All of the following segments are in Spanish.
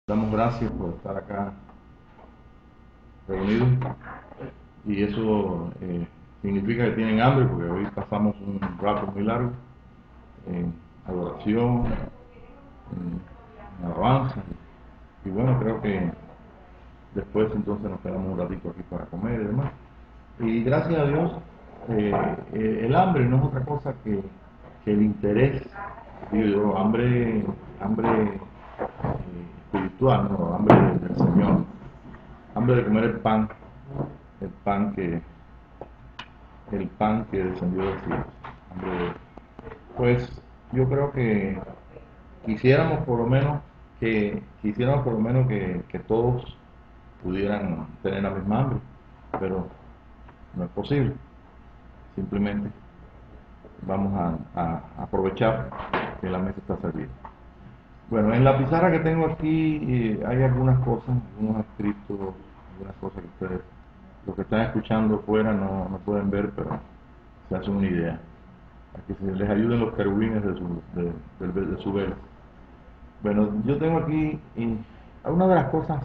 Damos gracias por estar acá reunidos y eso significa que tienen hambre porque hoy pasamos un rato muy largo en adoración, en alabanza y bueno, creo que después entonces nos quedamos un ratito aquí para comer y demás. Y gracias a Dios, el hambre no es otra cosa que el interés, digo yo, hambre espiritual, no, hambre del Señor, hambre de comer el pan que, el pan que descendió del cielo. Hambre pues yo creo que quisiéramos por lo menos que todos pudieran tener la misma hambre, pero no es posible. Simplemente vamos a aprovechar que la mesa está servida. Bueno, en la pizarra que tengo aquí hay algunas cosas, algunos escritos, algunas cosas que ustedes, los que están escuchando fuera, no pueden ver, pero se hacen una idea. A que se les ayuden los querubines de su vela. Bueno, yo tengo aquí una de las cosas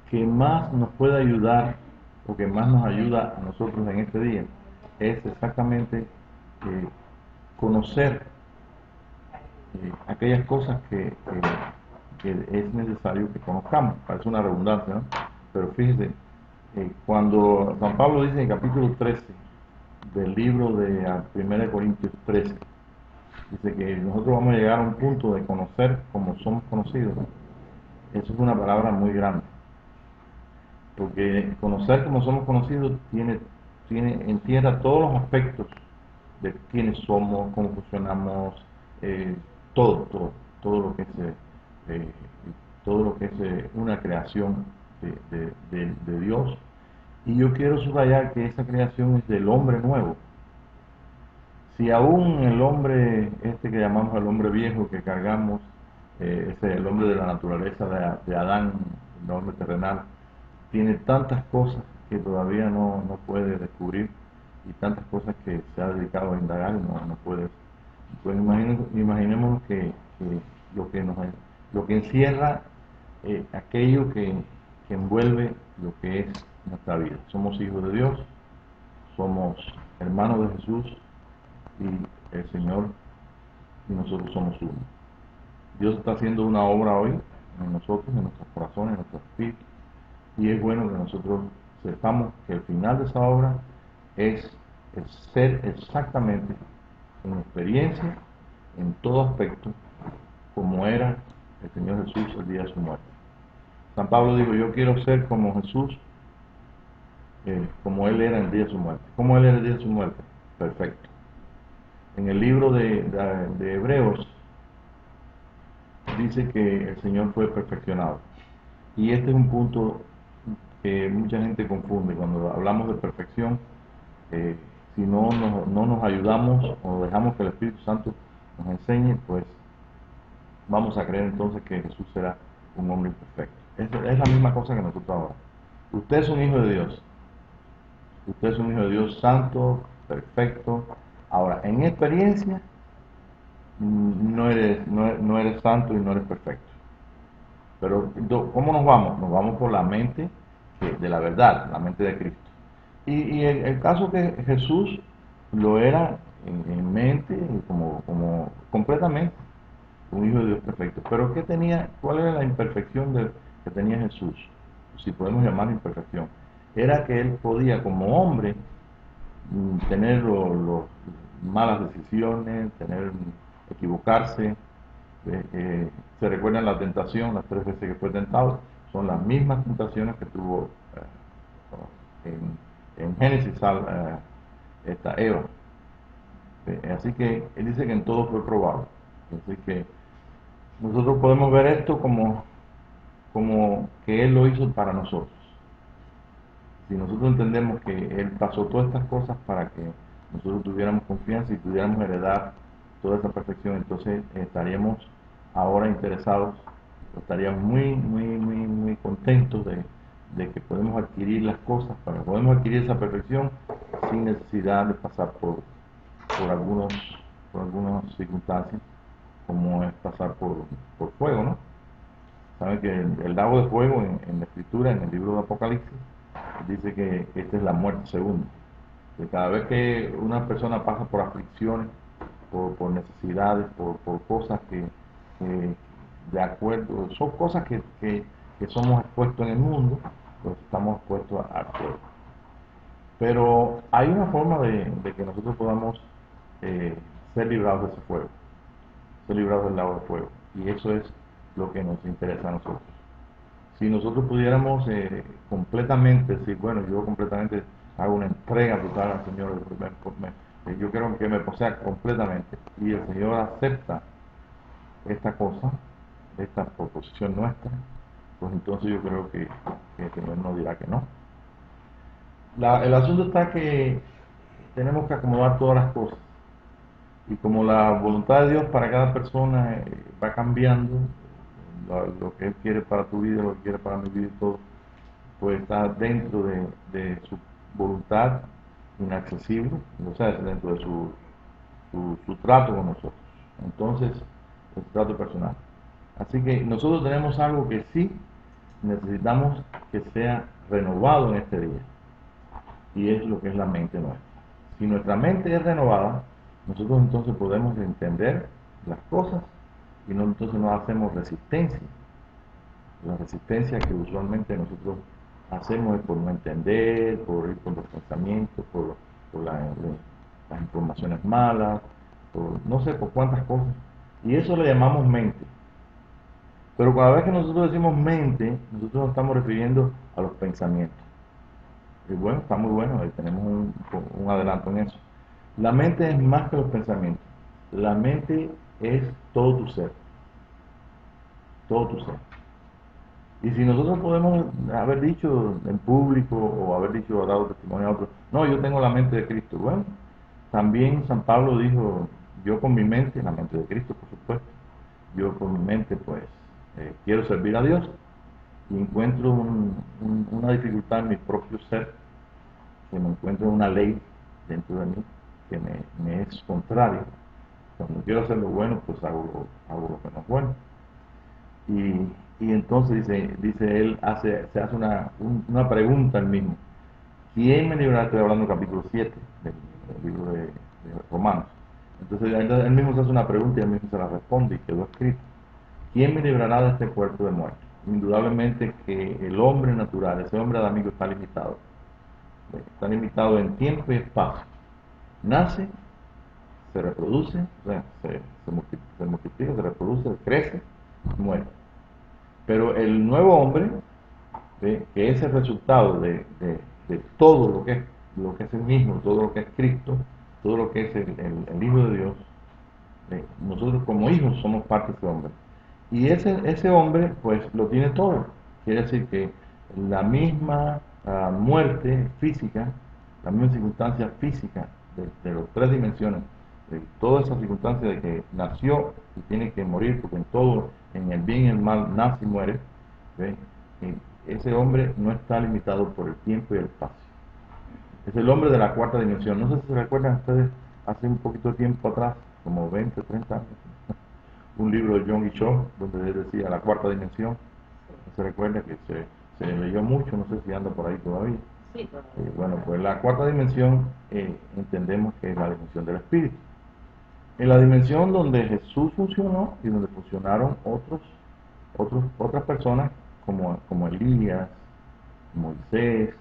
que más nos puede ayudar o que más nos ayuda a nosotros en este día es exactamente conocer aquellas cosas que es necesario que conozcamos. Parece una redundancia, ¿no? Pero fíjese, cuando San Pablo dice en el capítulo 13 del libro de 1 Corintios 13, dice que nosotros vamos a llegar a un punto de conocer como somos conocidos. Eso es una palabra muy grande, porque conocer como somos conocidos entierra todos los aspectos de quiénes somos, cómo funcionamos, eh, todo, todo, todo lo que es, eh, todo lo que es una creación de Dios. Y yo quiero subrayar que esa creación es del hombre nuevo. Si aún el hombre, este que llamamos el hombre viejo que cargamos, ese el hombre de la naturaleza de Adán, el hombre terrenal, tiene tantas cosas que todavía no puede descubrir y tantas cosas que se ha dedicado a indagar y no puede. Pues imaginemos que lo que nos, lo que encierra aquello que envuelve lo que es nuestra vida. Somos hijos de Dios, somos hermanos de Jesús y el Señor y nosotros somos uno. Dios está haciendo una obra hoy en nosotros, en nuestros corazones, en nuestros espíritus, y es bueno que nosotros sepamos que el final de esa obra es el ser exactamente en experiencia, en todo aspecto, como era el Señor Jesús el día de su muerte. San Pablo dijo, yo quiero ser como Jesús, como Él era el día de su muerte. ¿Cómo Él era el día de su muerte? Perfecto. En el libro de Hebreos dice que el Señor fue perfeccionado. Y este es un punto que mucha gente confunde. Cuando hablamos de perfección, eh, si no nos ayudamos o dejamos que el Espíritu Santo nos enseñe, pues vamos a creer entonces que Jesús será un hombre imperfecto. Es la misma cosa que nosotros ahora. Usted es un hijo de Dios. Usted es un hijo de Dios santo, perfecto. Ahora, en experiencia, no eres santo y no eres perfecto. Pero, ¿cómo nos vamos? Nos vamos por la mente de la verdad, la mente de Cristo. Y el caso que Jesús lo era en mente, como completamente, un hijo de Dios perfecto. Pero ¿qué tenía? ¿Cuál era la imperfección que tenía Jesús? Si podemos llamarlo imperfección. Era que él podía, como hombre, tener malas decisiones, equivocarse. Se recuerdan la tentación, las 3 veces que fue tentado, son las mismas tentaciones que tuvo en Génesis esta Eva. Así que él dice que en todo fue probado. Así que nosotros podemos ver esto como que Él lo hizo para nosotros. Si nosotros entendemos que Él pasó todas estas cosas para que nosotros tuviéramos confianza y pudiéramos heredar toda esa perfección, entonces estaríamos ahora interesados, estaríamos muy contentos de que podemos adquirir las cosas, podemos adquirir esa perfección sin necesidad de pasar por algunos, por algunas circunstancias, como es pasar por fuego, ¿no? Saben que el lago de fuego en la escritura, en el libro de Apocalipsis, dice que esta es la muerte segunda. Que cada vez que una persona pasa por aflicciones, por necesidades, por cosas que, de acuerdo, son cosas que somos expuestos en el mundo, pues estamos expuestos al fuego. Pero hay una forma de que nosotros podamos ser librados de ese fuego, ser librados del lago de fuego. Y eso es lo que nos interesa a nosotros. Si nosotros pudiéramos completamente decir, bueno, yo completamente hago una entrega total al Señor, yo quiero que me posea completamente, y el Señor acepta esta cosa, esta proposición nuestra, pues entonces yo creo que el Señor nos dirá que no. El asunto está que tenemos que acomodar todas las cosas, y como la voluntad de Dios para cada persona va cambiando, lo que Él quiere para tu vida, lo que quiere para mi vida y todo, pues está dentro de su voluntad inaccesible, o sea, dentro de su trato con nosotros. Entonces, el trato personal. Así que nosotros tenemos algo que sí necesitamos que sea renovado en este día, y es lo que es la mente nuestra. Si nuestra mente es renovada, nosotros entonces podemos entender las cosas y no, entonces no hacemos resistencia. La resistencia que usualmente nosotros hacemos es por no entender, por ir con los pensamientos, por las informaciones malas, por no sé por cuántas cosas. Y eso le llamamos mente. Pero cada vez que nosotros decimos mente, nosotros nos estamos refiriendo a los pensamientos. Y bueno, está muy bueno, ahí tenemos un adelanto en eso. La mente es más que los pensamientos. La mente es todo tu ser. Todo tu ser. Y si nosotros podemos haber dicho en público o haber dicho, dado testimonio a otros, no, yo tengo la mente de Cristo. Bueno, también San Pablo dijo, yo con mi mente, la mente de Cristo por supuesto, yo con mi mente pues quiero servir a Dios y encuentro una dificultad en mi propio ser, que me encuentro una ley dentro de mí que me es contraria. Cuando quiero hacer lo bueno, pues hago lo que no es bueno. Y entonces dice él, se hace una pregunta al mismo. ¿Quién me librará? Estoy hablando del capítulo 7 del libro de Romanos. Entonces él mismo se hace una pregunta y él mismo se la responde y quedó escrito. ¿Quién me librará de este cuerpo de muerte? Indudablemente que el hombre natural, ese hombre adámico está limitado. Está limitado en tiempo y espacio. Nace, se reproduce, o sea, se multiplica, se reproduce, crece, muere. Pero el nuevo hombre, que es el resultado de todo lo que es el mismo, todo lo que es Cristo, todo lo que es el Hijo de Dios, nosotros como hijos somos parte de ese hombre. Y ese hombre, pues, lo tiene todo. Quiere decir que la misma muerte física, la misma circunstancia física de las tres dimensiones, de toda esa circunstancia de que nació y tiene que morir, porque en todo, en el bien y el mal, nace y muere, ¿ve? Ese hombre no está limitado por el tiempo y el espacio. Es el hombre de la cuarta dimensión. No sé si se recuerdan ustedes, hace un poquito de tiempo atrás, como 20, 30 años, un libro de John Shaw, donde él decía la cuarta dimensión. ¿No se recuerda que se leyó mucho? No sé si anda por ahí todavía. Sí, todavía. Bueno, pues la cuarta dimensión entendemos que es la dimensión del espíritu. En la dimensión donde Jesús funcionó y donde funcionaron otras personas como Elías, Moisés,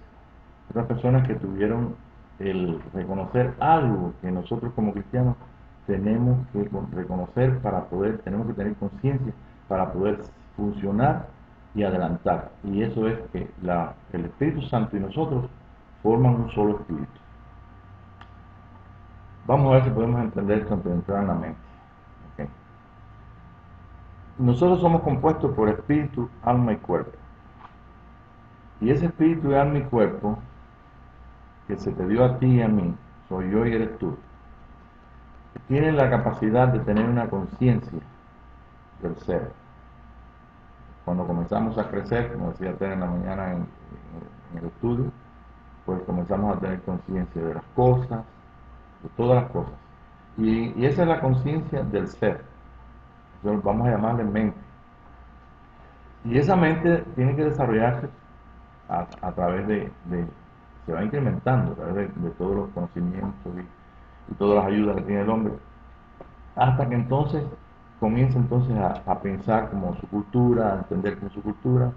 otras personas que tuvieron el reconocer algo que nosotros como cristianos tenemos que reconocer tenemos que tener conciencia para poder funcionar y adelantar. Y eso es que el Espíritu Santo y nosotros forman un solo espíritu. Vamos a ver si podemos entender esto antes de entrar en la mente. ¿Okay? Nosotros somos compuestos por espíritu, alma y cuerpo. Y ese espíritu, alma y cuerpo que se te dio a ti y a mí, soy yo y eres tú, tienen la capacidad de tener una conciencia del ser. Cuando comenzamos a crecer, como decía Tere en la mañana en el estudio, pues comenzamos a tener conciencia de las cosas, de todas las cosas. Y esa es la conciencia del ser. Entonces vamos a llamarle mente. Y esa mente tiene que desarrollarse a través se va incrementando a través de todos los conocimientos y todas las ayudas que tiene el hombre, hasta que entonces comienza entonces a pensar como su cultura, a entender como su cultura,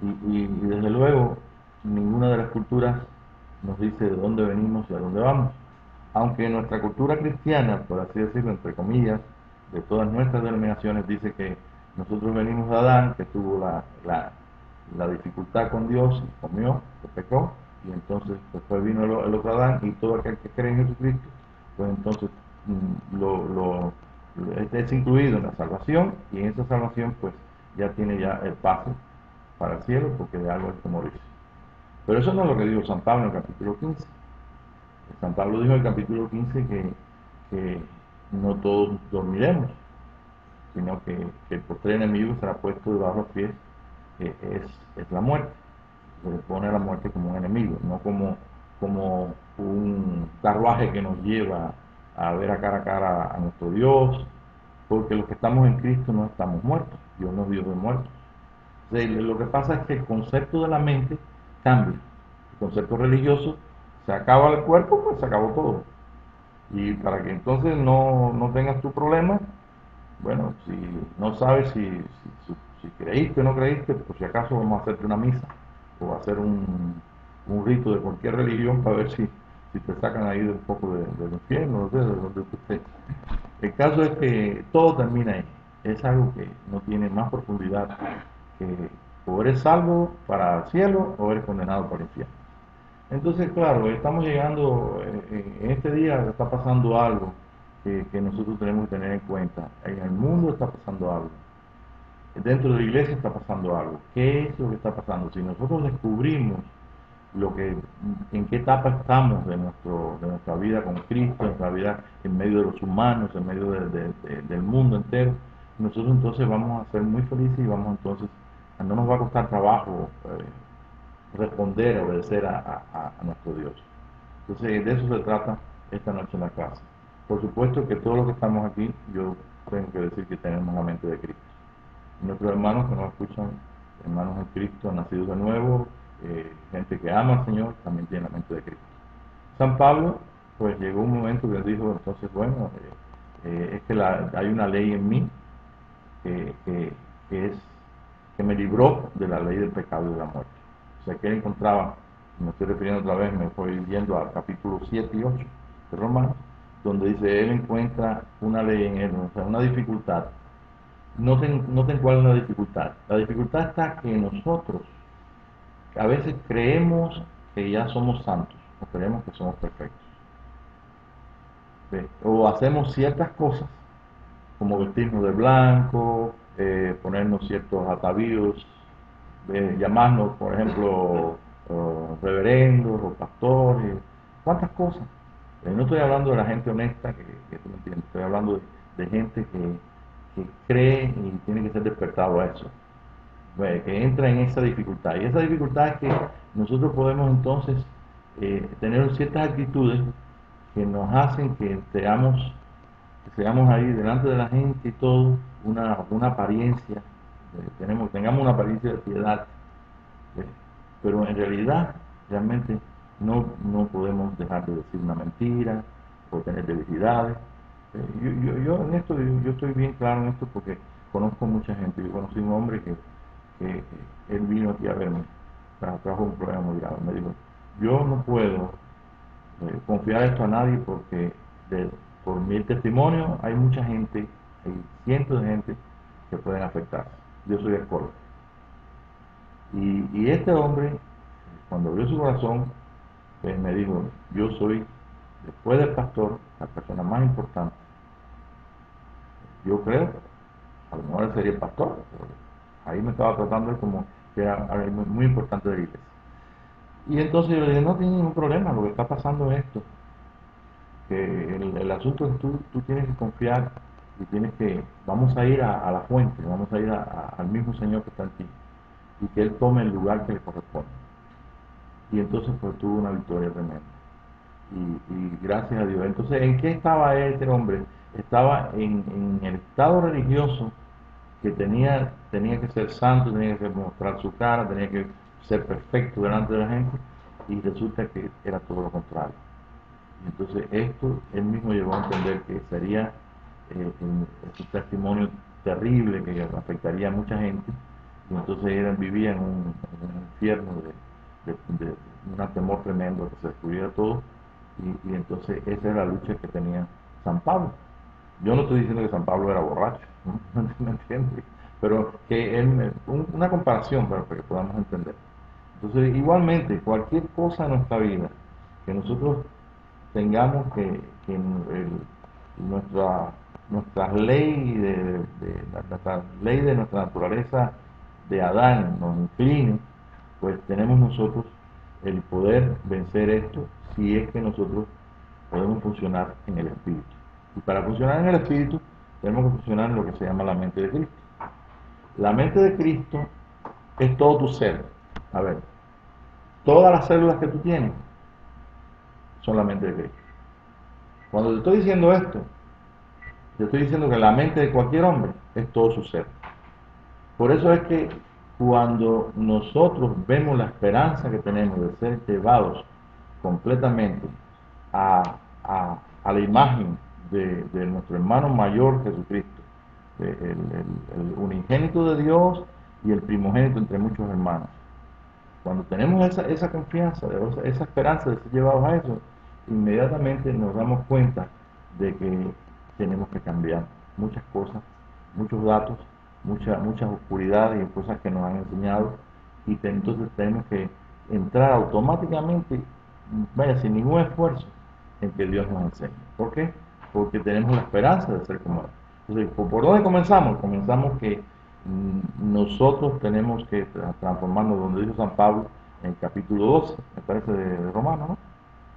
y desde luego ninguna de las culturas nos dice de dónde venimos y a dónde vamos. Aunque nuestra cultura cristiana, por así decirlo, entre comillas, de todas nuestras denominaciones, dice que nosotros venimos de Adán, que tuvo la dificultad con Dios, y comió, que pecó, y entonces después vino el otro Adán, y todo aquel que cree en Jesucristo, pues entonces es incluido en la salvación, y en esa salvación pues ya tiene ya el pase para el cielo, porque de algo hay que morirse. Pero eso no es lo que dijo San Pablo en el capítulo 15. San Pablo dijo en el capítulo 15 que no todos dormiremos, sino que el postrer enemigo será puesto debajo de los pies, que es la muerte. Se le pone a la muerte como un enemigo, no como un carruaje que nos lleva a ver a cara a nuestro Dios, porque los que estamos en Cristo no estamos muertos, Dios nos dio de muertos. Entonces, lo que pasa es que el concepto de la mente cambia. El concepto religioso, se acaba el cuerpo, pues se acabó todo. Y para que entonces no tengas tu problema, bueno, si no sabes si creíste o no creíste, por si acaso vamos a hacerte una misa o hacer un rito de cualquier religión para ver si te sacan ahí un poco del infierno, no sé, de donde tú estés. El caso es que todo termina ahí. Es algo que no tiene más profundidad que o eres salvo para el cielo o eres condenado para el infierno. Entonces, claro, estamos llegando, en este día está pasando algo que nosotros tenemos que tener en cuenta. En el mundo está pasando algo. Dentro de la iglesia está pasando algo. ¿Qué es lo que está pasando? Si nosotros descubrimos en qué etapa estamos de nuestra vida con Cristo, de nuestra vida en medio de los humanos, en medio del mundo entero, nosotros entonces vamos a ser muy felices y vamos entonces, no nos va a costar trabajo responder, obedecer a nuestro Dios. Entonces, de eso se trata esta noche en la clase. Por supuesto que todos los que estamos aquí, yo tengo que decir que tenemos la mente de Cristo. Nuestros hermanos que nos escuchan, hermanos en Cristo, nacidos de nuevo, gente que ama al Señor, también tiene la mente de Cristo. San Pablo, pues llegó un momento que dijo, entonces, bueno, es que hay una ley en mí que, que, que es que me libró de la ley del pecado y de la muerte. O sea, que él encontraba, me estoy refiriendo otra vez, me estoy yendo al capítulo 7 y 8 de Romanos, donde dice, él encuentra una ley en él, o sea, una dificultad. Noten cuál es la dificultad. La dificultad está que nosotros a veces creemos que ya somos santos, o creemos que somos perfectos. ¿Ve? O hacemos ciertas cosas, como vestirnos de blanco, ponernos ciertos atavíos, llamarnos, por ejemplo, reverendos o pastores, cuántas cosas. No estoy hablando de la gente honesta, que tú me entiendes, estoy hablando de gente que cree y tiene que ser despertado a eso, que entra en esa dificultad. Y esa dificultad es que nosotros podemos entonces tener ciertas actitudes que nos hacen que seamos ahí delante de la gente y todo, una apariencia, tengamos una apariencia de piedad, ¿eh? Pero en realidad, realmente no podemos dejar de decir una mentira o tener debilidades. Yo en esto, yo estoy bien claro en esto porque conozco mucha gente. Yo conocí un hombre que él vino aquí a verme, trajo un problema muy grave. Me dijo, yo no puedo confiar esto a nadie porque por mi testimonio hay mucha gente, hay cientos de gente que pueden afectarse. Yo soy alcohólico. Y este hombre, cuando abrió su corazón, pues me dijo, yo soy, después del pastor, la persona más importante. Yo creo, a lo mejor él sería el pastor, pero ahí me estaba tratando como que era algo muy importante de la iglesia. Y entonces yo le dije, no tiene ningún problema, lo que está pasando es esto, que el asunto es que tú tienes que confiar y tienes que, vamos a ir a la fuente, vamos a ir al mismo Señor que está en ti y que Él tome el lugar que le corresponde. Y entonces pues tuvo una victoria tremenda. Y gracias a Dios. Entonces, ¿en qué estaba este hombre? Estaba en el estado religioso que tenía que ser santo, tenía que mostrar su cara, tenía que ser perfecto delante de la gente, y resulta que era todo lo contrario. Y entonces esto él mismo llegó a entender que sería un testimonio terrible que afectaría a mucha gente, y entonces vivía en un infierno de un temor tremendo que se destruyera todo, y entonces esa era la lucha que tenía San Pablo. Yo no estoy diciendo que San Pablo era borracho, ¿no? ¿Me entiendes? Pero que una comparación para que podamos entender. Entonces, igualmente, cualquier cosa en nuestra vida que nosotros tengamos que nuestra, nuestra ley nuestra ley de nuestra naturaleza de Adán nos incline, pues tenemos nosotros el poder vencer esto si es que nosotros podemos funcionar en el Espíritu. Y para funcionar en el Espíritu tenemos que funcionar en lo que se llama la mente de Cristo. La mente de Cristo es todo tu ser. A ver, todas las células que tú tienes son la mente de Cristo. Cuando te estoy diciendo esto, te estoy diciendo que la mente de cualquier hombre es todo su ser. Por eso es que cuando nosotros vemos la esperanza que tenemos de ser llevados completamente a, a la imagen de nuestro hermano mayor Jesucristo, el unigénito de Dios y el primogénito entre muchos hermanos. Cuando tenemos esa confianza, esa esperanza de ser llevados a eso, inmediatamente nos damos cuenta de que tenemos que cambiar muchas cosas, muchos datos, muchas oscuridades y cosas que nos han enseñado, y entonces tenemos que entrar automáticamente, vaya, sin ningún esfuerzo, en que Dios nos enseñe. ¿Por qué? Porque tenemos la esperanza de ser como Él. Entonces, ¿por dónde comenzamos? Comenzamos que nosotros tenemos que transformarnos, donde dice San Pablo en el capítulo 12, me parece, de Romanos, ¿no?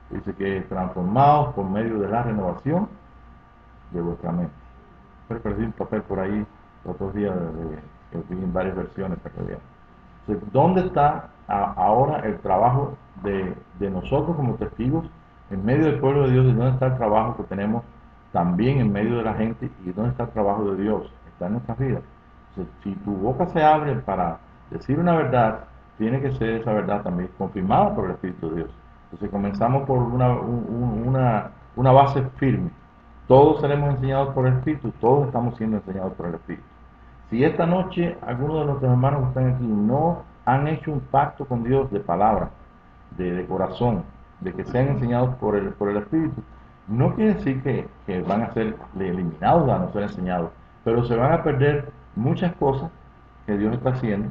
Dice que transformados por medio de la renovación de vuestra mente. Pero perdí un papel por ahí los otros días que vi en varias versiones para que vean. Entonces, ¿dónde está ahora el trabajo de nosotros como testigos en medio del pueblo de Dios? ¿Y dónde está el trabajo que tenemos también en medio de la gente? ¿Y dónde está el trabajo de Dios? Está en nuestras vidas. Entonces, si tu boca se abre para decir una verdad, tiene que ser esa verdad también confirmada por el Espíritu de Dios. Entonces comenzamos por una base firme. Todos seremos enseñados por el Espíritu, todos estamos siendo enseñados por el Espíritu. Si esta noche algunos de nuestros hermanos que están aquí no han hecho un pacto con Dios de palabra, de corazón, de que sean enseñados por el Espíritu, no quiere decir que van a ser eliminados a no ser enseñados, pero se van a perder muchas cosas que Dios está haciendo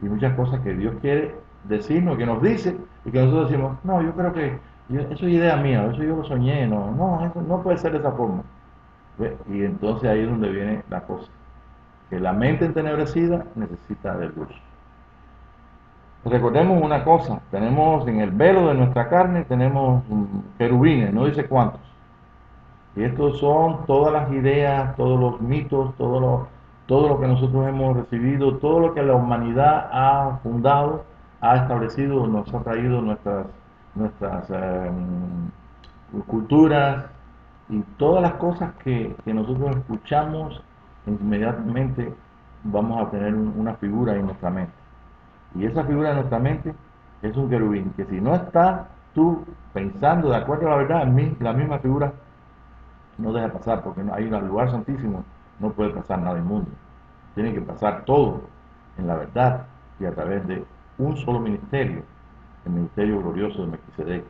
y muchas cosas que Dios quiere decirnos, que nos dice, y que nosotros decimos, no, yo creo que eso es idea mía, eso yo lo soñé, no, eso no puede ser de esa forma. ¿Ve? Y entonces ahí es donde viene la cosa, que la mente entenebrecida necesita de luz. Recordemos una cosa, tenemos en el velo de nuestra carne, tenemos querubines, no dice cuántos. Y estos son todas las ideas, todos los mitos, todo lo que nosotros hemos recibido, todo lo que la humanidad ha fundado, ha establecido, nos ha traído nuestras culturas, y todas las cosas que nosotros escuchamos, inmediatamente vamos a tener una figura en nuestra mente. Y esa figura en nuestra mente es un querubín, que si no estás tú pensando de acuerdo a la verdad, la misma figura no deja pasar, porque no hay un lugar santísimo, no puede pasar nada inmundo. Tiene que pasar todo en la verdad y a través de un solo ministerio, el ministerio glorioso de Melquisedec.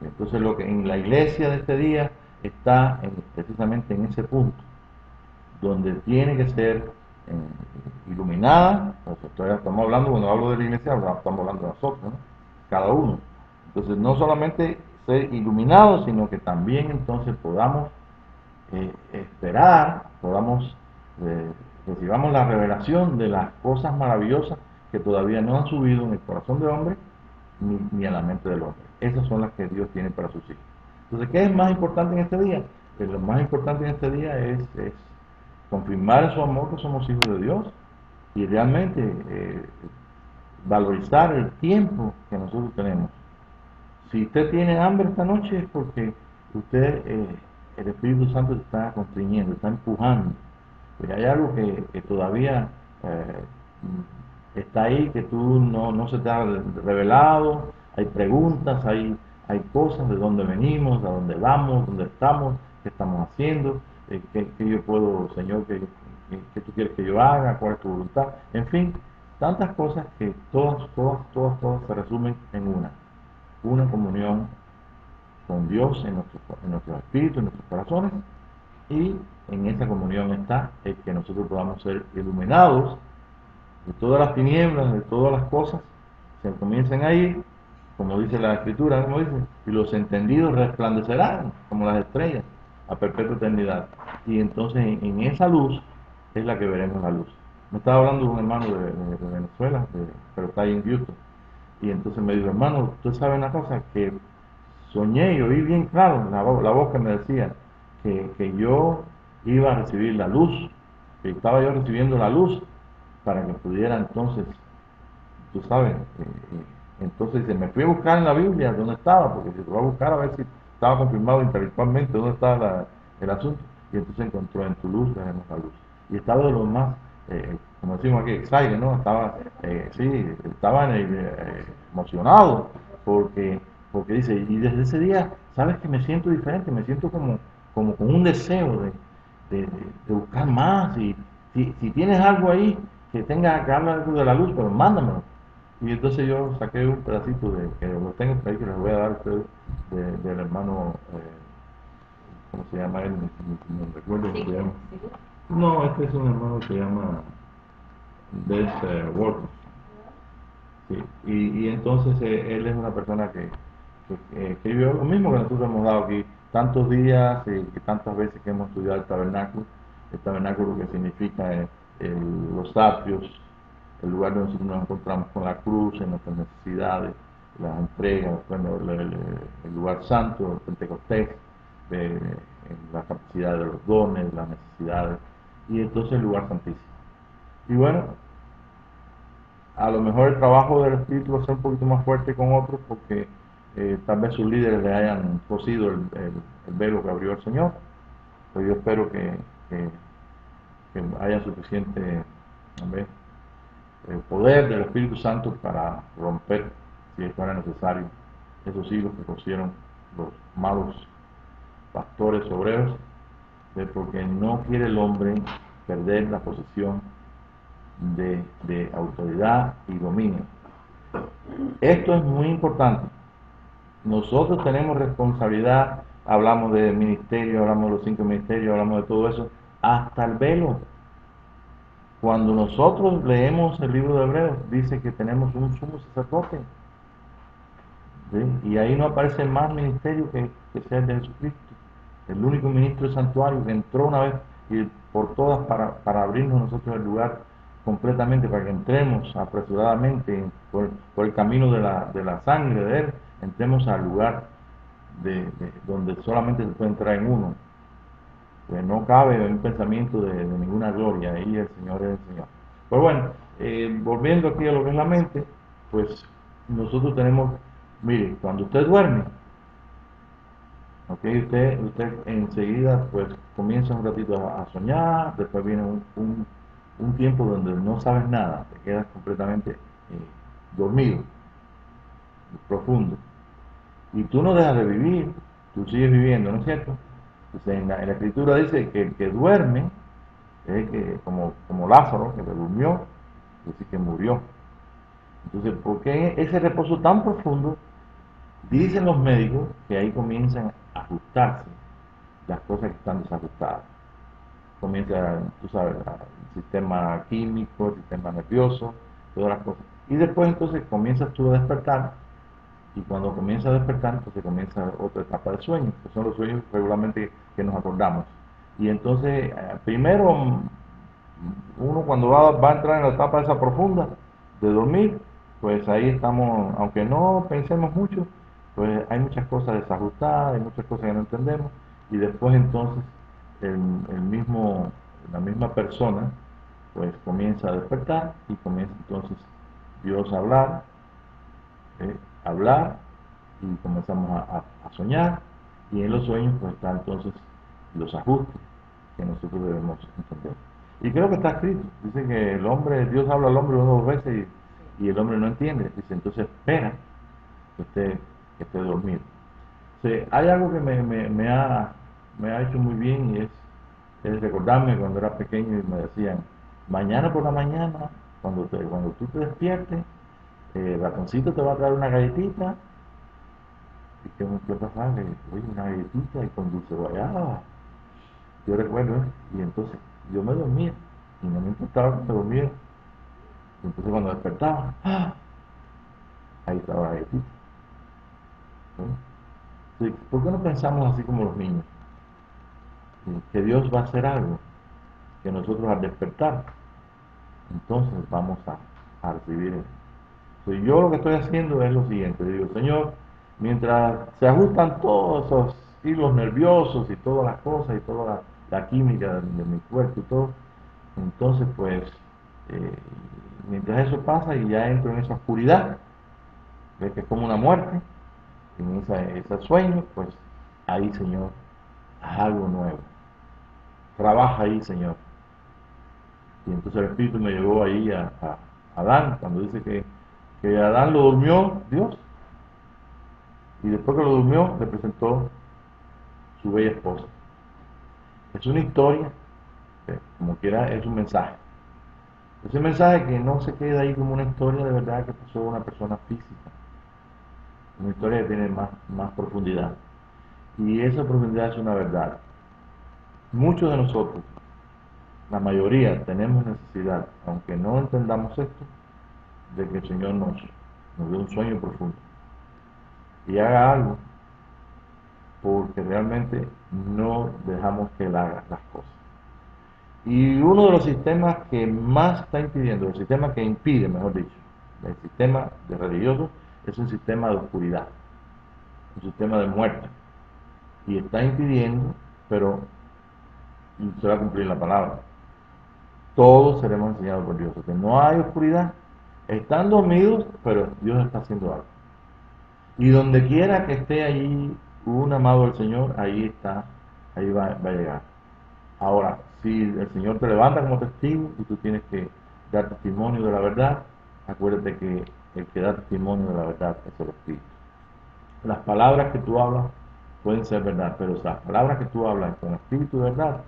Entonces lo que en la iglesia de este día está precisamente en ese punto, donde tiene que ser iluminada. Estamos hablando, cuando hablo de la iglesia, estamos hablando de nosotros, ¿no? Cada uno. Entonces no solamente ser iluminados, sino que también entonces podamos esperar, recibamos la revelación de las cosas maravillosas que todavía no han subido en el corazón del hombre ni a la mente del hombre. Esas son las que Dios tiene para sus hijos. Entonces, ¿qué es más importante en este día? Pues lo más importante en este día es confirmar en su amor que somos hijos de Dios, y realmente valorizar el tiempo que nosotros tenemos. Si usted tiene hambre esta noche es porque usted, el Espíritu Santo está constriñendo, está empujando Pues hay algo que todavía está ahí, que tú no se te ha revelado, hay preguntas, hay cosas de dónde venimos, a dónde vamos, dónde estamos, qué estamos haciendo, qué yo puedo, Señor, qué tú quieres que yo haga, cuál es tu voluntad, en fin, tantas cosas que todas se resumen en una comunión con Dios en nuestros espíritus, en nuestros corazones, y en esa comunión está el que nosotros podamos ser iluminados de todas las tinieblas, de todas las cosas, se comienzan a ir, como dice la Escritura, como dice, y los entendidos resplandecerán como las estrellas a perpetua eternidad. Y entonces en esa luz es la que veremos la luz. Me estaba hablando un hermano de Venezuela, pero está ahí en Houston, y entonces me dijo, hermano, usted sabe una cosa, que soñé y oí bien claro la voz que me decía que yo iba a recibir la luz, que estaba yo recibiendo la luz para que pudiera entonces, tú sabes, entonces me fui a buscar en la Biblia dónde estaba, porque se fue a buscar a ver si estaba confirmado intelectualmente dónde estaba el asunto, y entonces encontró en tu luz, veremos la luz. Y estaba de lo más, como decimos aquí, excited, ¿no? Estaba, sí, estaba emocionado, porque, porque dice, y desde ese día, sabes que me siento diferente, me siento como con un deseo de buscar más, y si tienes algo ahí, que tenga que hablar algo de la luz, pero mándamelo. Y entonces yo saqué un pedacito que lo tengo por ahí, que les voy a dar a ustedes, del hermano, ¿cómo se llama él? No recuerdo cómo se llama. No, este es un hermano que se llama Des Walker. Sí. Y entonces él es una persona que escribió lo mismo que nosotros hemos dado aquí, tantos días y tantas veces que hemos estudiado el tabernáculo que significa los atrios, el lugar donde nosotros nos encontramos con la cruz, en nuestras necesidades, las entregas, bueno, el lugar santo, el Pentecostés, la capacidad de los dones, las necesidades, y entonces el lugar santísimo. Y bueno, a lo mejor el trabajo del Espíritu va a ser un poquito más fuerte con otros porque tal vez sus líderes le hayan cosido el velo que abrió el Señor, pero yo espero que, que haya suficiente, ¿ves?, poder del Espíritu Santo para romper, si fuera necesario, esos hilos que cosieron los malos pastores obreros, porque no quiere el hombre perder la posición de autoridad y dominio. Esto es muy importante. Nosotros tenemos responsabilidad, hablamos de ministerio, hablamos de los 5 ministerios, hablamos de todo eso, hasta el velo. Cuando nosotros leemos el libro de Hebreos, dice que tenemos un sumo sacerdote, ¿sí? Y ahí no aparece más ministerio que sea el de Jesucristo, el único ministro del santuario que entró una vez y por todas para abrirnos nosotros el lugar completamente, para que entremos apresuradamente por el camino de la sangre de Él, entremos al lugar donde solamente se puede entrar en uno. Pues no cabe un pensamiento de ninguna gloria, ahí el Señor es el Señor. Pues bueno, volviendo aquí a lo que es la mente, pues nosotros tenemos, mire, cuando usted duerme, ok, usted enseguida pues comienza un ratito a soñar, después viene un tiempo donde no sabes nada, te quedas completamente dormido, profundo, y tú no dejas de vivir, tú sigues viviendo, ¿no es cierto? Entonces en la Escritura dice que el que duerme, como Lázaro, que se durmió, es decir, que murió. Entonces, ¿por qué ese reposo tan profundo? Dicen los médicos que ahí comienzan a ajustarse las cosas que están desajustadas. Comienza, tú sabes, el sistema químico, el sistema nervioso, todas las cosas. Y después entonces comienzas tú a despertar, y cuando comienza a despertar, entonces comienza otra etapa de sueño, que son los sueños regularmente que nos acordamos. Y entonces, primero, uno cuando va a entrar en la etapa esa profunda de dormir, pues ahí estamos, aunque no pensemos mucho, pues hay muchas cosas desajustadas, hay muchas cosas que no entendemos, y después entonces el mismo, la misma persona pues comienza a despertar y comienza entonces Dios a hablar, y comenzamos a soñar, y en los sueños pues están entonces los ajustes que nosotros debemos entender. Y creo que está escrito. Dice que el hombre, Dios habla al hombre una o dos veces y el hombre no entiende. Dice, entonces espera que esté dormido. Sí, hay algo que me ha hecho muy bien y es recordarme cuando era pequeño y me decían, mañana por la mañana, cuando tú te despiertes, el ratoncito te va a traer una galletita y ¿qué pasaba? Que, oye, una galletita y con dulce guayaba. Yo recuerdo, ¿eh? Y entonces yo me dormía y no me importaba que me dormía. Y entonces cuando despertaba, ¡ah! Ahí estaba la galletita. ¿No? Sí, ¿por qué no pensamos así como los niños? Que Dios va a hacer algo, que nosotros al despertar, entonces vamos a recibir eso. Entonces, yo lo que estoy haciendo es lo siguiente, digo, Señor, mientras se ajustan todos esos hilos nerviosos y todas las cosas y toda la química de mi cuerpo y todo, entonces pues, eh, mientras eso pasa y ya entro en esa oscuridad, ve que es como una muerte, en ese sueño, pues ahí, Señor, haz algo nuevo, trabaja ahí, Señor. Y entonces el Espíritu me llevó ahí a Adán, cuando dice que Adán lo durmió Dios, y después que lo durmió, le presentó su bella esposa. Es una historia, como quiera, es un mensaje. Ese mensaje que no se queda ahí como una historia de verdad que pasó a una persona física, una historia que tiene más profundidad. Y esa profundidad es una verdad. Muchos de nosotros, la mayoría, tenemos necesidad, aunque no entendamos esto, de que el Señor nos dé un sueño profundo y haga algo, porque realmente no dejamos que Él haga las cosas. Y uno de los sistemas que más está impidiendo, el sistema que impide, mejor dicho, el sistema de religioso, es un sistema de oscuridad, un sistema de muerte. Y está impidiendo, pero se va a cumplir la palabra. Todos seremos enseñados por Dios. Que no hay oscuridad. Están dormidos, pero Dios está haciendo algo. Y donde quiera que esté allí un amado del Señor, ahí está, ahí va a llegar. Ahora, si el Señor te levanta como testigo y tú tienes que dar testimonio de la verdad, acuérdate que el que da testimonio de la verdad es el Espíritu. Las palabras que tú hablas pueden ser verdad, pero las palabras que tú hablas con espíritu de verdad,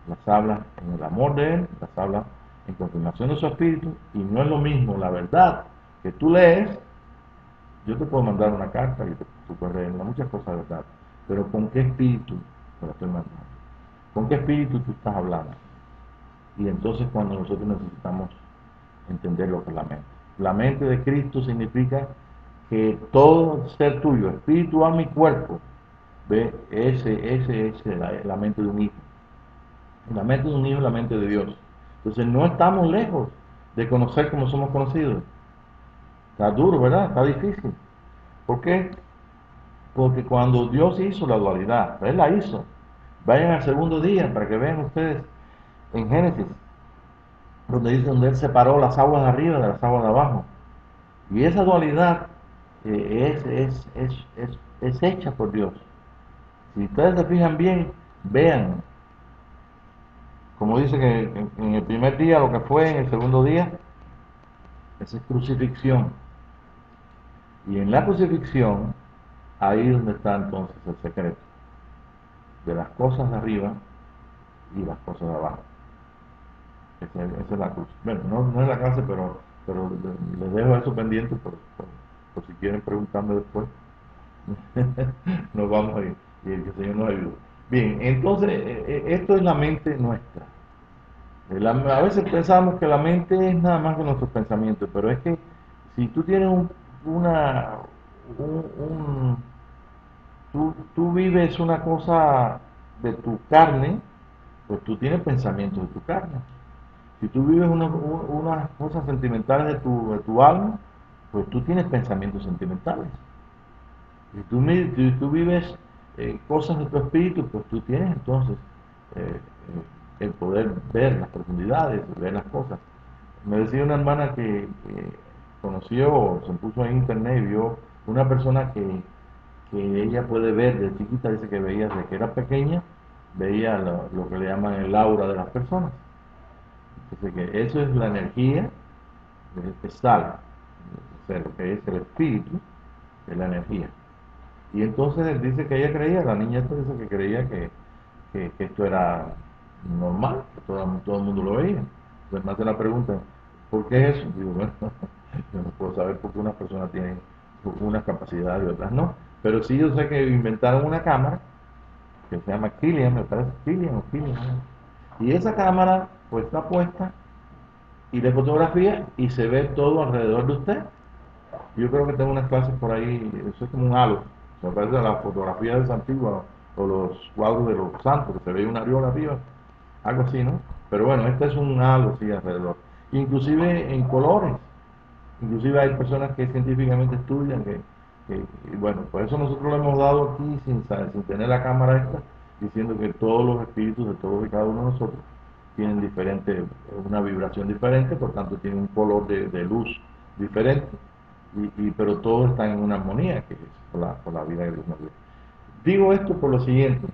las hablas en el amor de Él, las hablas en confirmación de su espíritu, y no es lo mismo la verdad que tú lees. Yo te puedo mandar una carta y tú puedes leer muchas cosas de verdad, pero ¿con qué espíritu te la estoy mandando? ¿Con qué espíritu tú estás hablando? Y entonces cuando nosotros necesitamos entender lo que es la mente. La mente de Cristo significa que todo ser tuyo, espíritu, alma y cuerpo, ve, ese es la mente de un hijo. La mente de un hijo es la mente de Dios. Entonces no estamos lejos de conocer como somos conocidos. Está duro, ¿verdad? Está difícil. ¿Por qué? Porque cuando Dios hizo la dualidad, Él la hizo. Vayan al segundo día para que vean ustedes en Génesis, donde dice donde Él separó las aguas de arriba de las aguas de abajo. Y esa dualidad es hecha por Dios. Si ustedes se fijan bien, vean, como dice que en el primer día lo que fue, en el segundo día, esa es crucifixión. Y en la crucifixión, ahí es donde está entonces el secreto de las cosas de arriba y las cosas de abajo. Esa es la cruz. Bueno, no es la clase, pero les dejo eso pendiente por si quieren preguntarme después. Nos vamos a ir y el que el Señor nos ayude. Bien, entonces esto es la mente nuestra. A veces pensamos que la mente es nada más que nuestros pensamientos, pero es que si tú tienes una, un, tú vives una cosa de tu carne, pues tú tienes pensamientos de tu carne. Si tú vives unas cosas sentimentales de tu alma, pues tú tienes pensamientos sentimentales. Si tú vives cosas de tu espíritu, pues tú tienes entonces el poder ver las profundidades, ver las cosas. Me decía una hermana que conoció, se puso en internet y vio una persona que ella puede ver de chiquita, dice que veía desde que era pequeña, veía lo que le llaman el aura de las personas. Así que eso es la energía que sale, o sea, lo que es el espíritu, es la energía. Y entonces él dice que ella creía, la niña esta dice que creía que esto era normal, que todo el mundo lo veía. Entonces me hace la pregunta, ¿por qué eso? Digo, bueno, yo no puedo saber por qué unas personas tienen unas capacidades y otras no. Pero sí yo sé que inventaron una cámara que se llama Killian, me parece, Killian o Killian, ¿no? Y esa cámara pues está puesta y le fotografía y se ve todo alrededor de usted. Yo creo que tengo unas clases por ahí, eso es como un halo, me parece a las fotografías de San Antigua o los cuadros de los santos, que se ve una aureola arriba, algo así, ¿no? Pero bueno, este es un halo así alrededor. Inclusive en colores, inclusive hay personas que científicamente estudian y bueno, por eso nosotros lo hemos dado aquí sin tener la cámara esta, diciendo que todos los espíritus de todos y cada uno de nosotros tienen diferente, una vibración diferente, por tanto tienen un color de luz diferente, pero todos están en una armonía, que es por la vida que Dios nos dio. Digo esto por lo siguiente,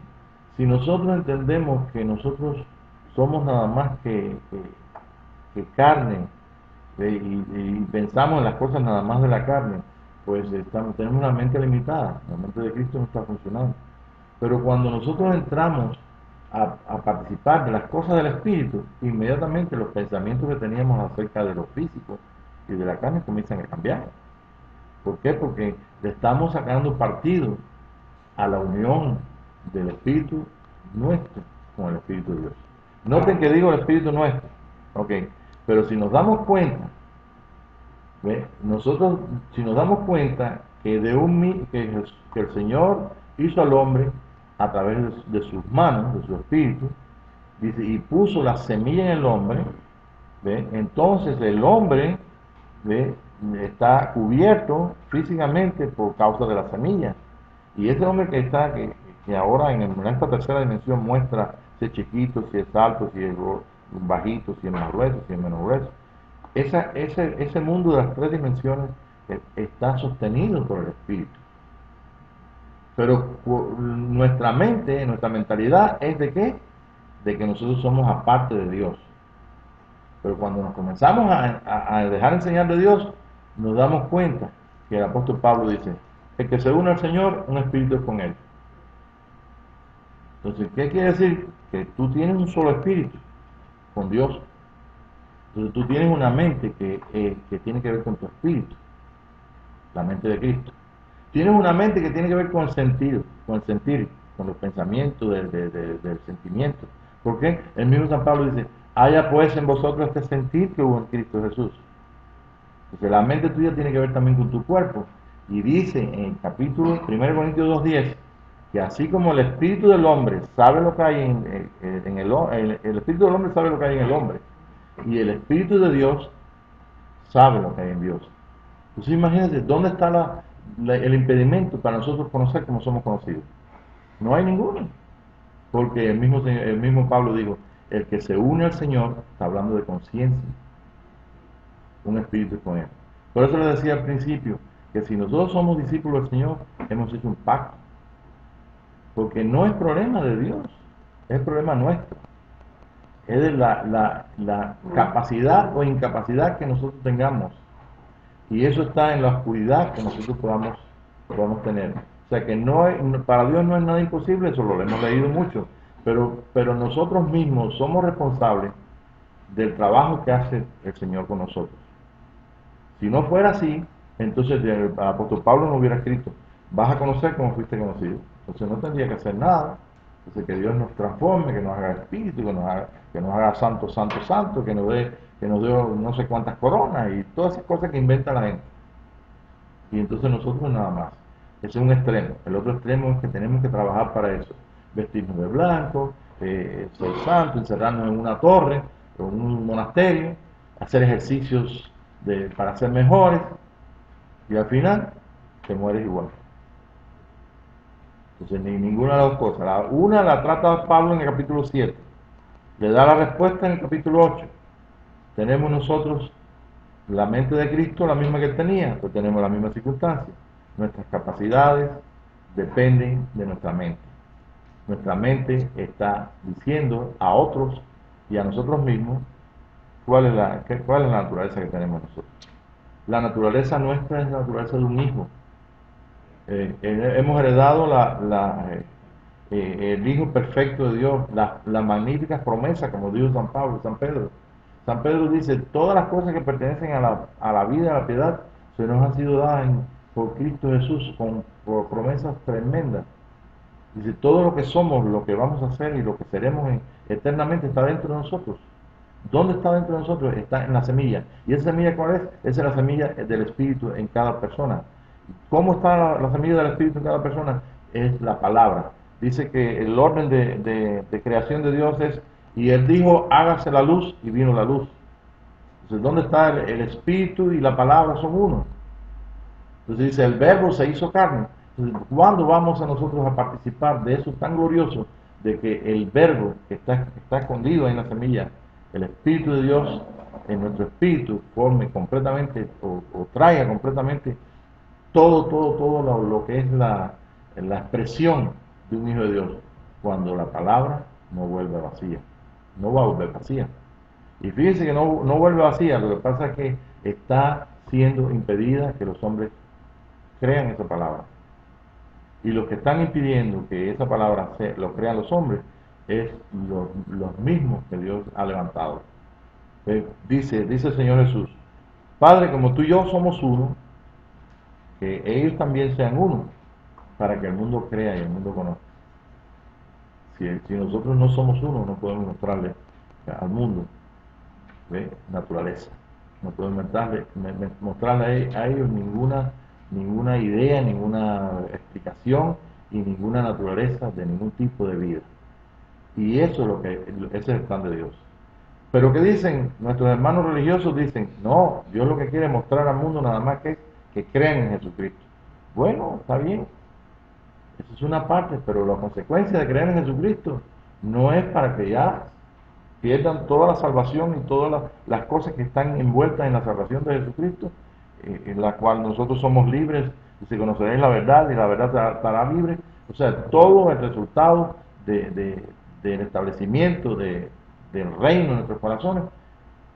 si nosotros entendemos que nosotros somos nada más que carne, y pensamos en las cosas nada más de la carne, pues tenemos una mente limitada, la mente de Cristo no está funcionando. Pero cuando nosotros entramos a participar de las cosas del Espíritu, inmediatamente los pensamientos que teníamos acerca de lo físico y de la carne comienzan a cambiar. ¿Por qué? Porque le estamos sacando partido a la unión del Espíritu nuestro con el Espíritu de Dios. Noten que digo el Espíritu nuestro, ok, pero si nos damos cuenta, ¿ve? Nosotros, si nos damos cuenta que que el Señor hizo al hombre a través de sus manos, de su espíritu, dice, y puso la semilla en el hombre, ¿ve? Entonces el hombre, ¿ve? Está cubierto físicamente por causa de la semilla. Y ese hombre que ahora en esta tercera dimensión muestra si es chiquito, si es alto, si es bajito, si es más grueso, si es menos grueso. Ese mundo de las tres dimensiones está sostenido por el espíritu. Pero nuestra mente, nuestra mentalidad es de qué? De que nosotros somos aparte de Dios. Pero cuando nos comenzamos a dejar enseñar de Dios, nos damos cuenta que el apóstol Pablo dice, el que se une al Señor, un espíritu es con él. Entonces, ¿qué quiere decir? Que tú tienes un solo espíritu con Dios. Entonces tú tienes una mente que tiene que ver con tu espíritu, la mente de Cristo. Tienes una mente que tiene que ver con el sentir, con los pensamientos del sentimiento. ¿Por qué? El mismo San Pablo dice, haya pues en vosotros este sentir que hubo en Cristo Jesús. Entonces la mente tuya tiene que ver también con tu cuerpo. Y dice en el capítulo 1 Corintios 2:10, que así como el espíritu del hombre sabe lo que hay el espíritu del hombre sabe lo que hay en el hombre, y el espíritu de Dios sabe lo que hay en Dios. Entonces imagínense, ¿dónde está el impedimento para nosotros conocer como somos conocidos? No hay ninguno, porque el mismo Pablo dijo, el que se une al Señor, está hablando de conciencia, un espíritu con él. Por eso le decía al principio, que si nosotros somos discípulos del Señor, hemos hecho un pacto, porque no es problema de Dios, es problema nuestro, es de la capacidad o incapacidad que nosotros tengamos. Y eso está en la oscuridad que nosotros podamos tener. O sea que para Dios no es nada imposible, eso lo hemos leído mucho, pero nosotros mismos somos responsables del trabajo que hace el Señor con nosotros. Si no fuera así, entonces el apóstol Pablo no hubiera escrito, vas a conocer como fuiste conocido. Entonces no tendría que hacer nada. Entonces que Dios nos transforme, que nos haga espíritu, que nos haga santo, santo, santo, que nos dé no sé cuántas coronas y todas esas cosas que inventa la gente. Y entonces nosotros nada más. Ese es un extremo. El otro extremo es que tenemos que trabajar para eso. Vestirnos de blanco, ser santo, encerrarnos en una torre o en un monasterio, hacer ejercicios para ser mejores, y al final te mueres igual. Entonces ninguna de las dos cosas. Una la trata Pablo en el capítulo 7, le da la respuesta en el capítulo 8. Tenemos nosotros la mente de Cristo, la misma que él tenía, pues tenemos la misma circunstancia. Nuestras capacidades dependen de nuestra mente. Nuestra mente está diciendo a otros y a nosotros mismos ¿cuál es la naturaleza que tenemos nosotros? La naturaleza nuestra es la naturaleza de un hijo. Hemos heredado el Hijo perfecto de Dios, las magníficas promesas, como dijo San Pablo, San Pedro. San Pedro dice, todas las cosas que pertenecen a la vida, a la piedad, se nos han sido dadas por Cristo Jesús, por promesas tremendas. Dice, todo lo que somos, lo que vamos a hacer y lo que seremos eternamente está dentro de nosotros. ¿Dónde está dentro de nosotros? Está en la semilla. ¿Y esa semilla cuál es? Esa es la semilla del Espíritu en cada persona. ¿Cómo está la semilla del Espíritu en cada persona? Es la palabra. Dice que el orden de creación de Dios es, y Él dijo, hágase la luz, y vino la luz. Entonces, ¿dónde está el Espíritu y la palabra son uno? Entonces dice, el verbo se hizo carne. Entonces, ¿cuándo vamos a nosotros a participar de eso tan glorioso, de que el verbo que está escondido en la semilla, el Espíritu de Dios en nuestro espíritu, forme completamente o traiga completamente todo lo que es la expresión de un hijo de Dios, cuando la palabra no vuelve vacía? No va a volver vacía. Y fíjense que no vuelve vacía, lo que pasa es que está siendo impedida que los hombres crean esa palabra. Y los que están impidiendo que esa palabra lo crean los hombres es los mismos que Dios ha levantado. Dice el Señor Jesús, Padre, como tú y yo somos uno, que ellos también sean uno, para que el mundo crea y el mundo conozca. Si nosotros no somos uno, no podemos mostrarle al mundo naturaleza. No podemos mostrarle a ellos ninguna idea, ninguna explicación y ninguna naturaleza de ningún tipo de vida. Y eso ese es el plan de Dios. Pero ¿qué dicen? Nuestros hermanos religiosos dicen, no, Dios lo que quiere es mostrar al mundo nada más que crean en Jesucristo. Bueno, está bien, eso es una parte, pero la consecuencia de creer en Jesucristo no es para que ya pierdan toda la salvación y todas las cosas que están envueltas en la salvación de Jesucristo, en la cual nosotros somos libres, y se conoceréis la verdad y la verdad te hará libre. O sea, todo el resultado del establecimiento del reino en nuestros corazones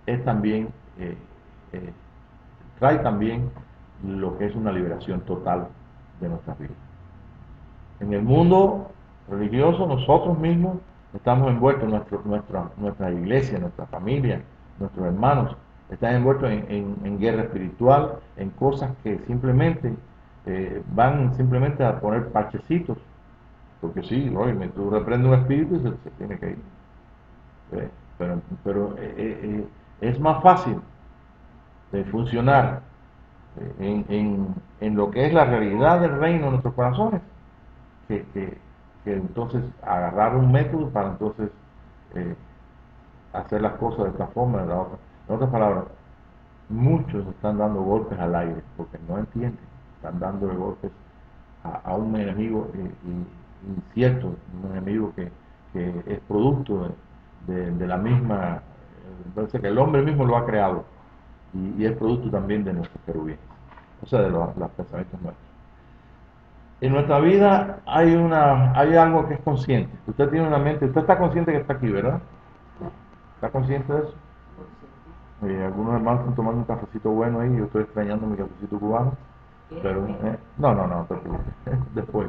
es también, eh, trae también lo que es una liberación total de nuestras vidas. En el mundo religioso nosotros mismos estamos envueltos, nuestra iglesia, nuestra familia, nuestros hermanos, están envueltos en guerra espiritual, en cosas que simplemente van simplemente a poner parchecitos, porque sí, oye, tú reprendes un espíritu y se tiene que ir. Es más fácil de funcionar en lo que es la realidad del reino en nuestros corazones que, que, que entonces agarrar un método para entonces eh, hacer las cosas de esta forma, de la otra. En otras palabras, muchos están dando golpes al aire porque no entienden, están dándole golpes a un enemigo incierto, un enemigo que es producto de la misma, parece que el hombre mismo lo ha creado y es producto también de nuestros querubines, o sea, de los pensamientos nuestros. En nuestra vida hay algo que es consciente. Usted tiene una mente, usted está consciente que está aquí, ¿verdad? ¿Está consciente de eso? Algunos hermanos están tomando un cafecito bueno ahí, yo estoy extrañando mi cafecito cubano, pero no te preocupes, después,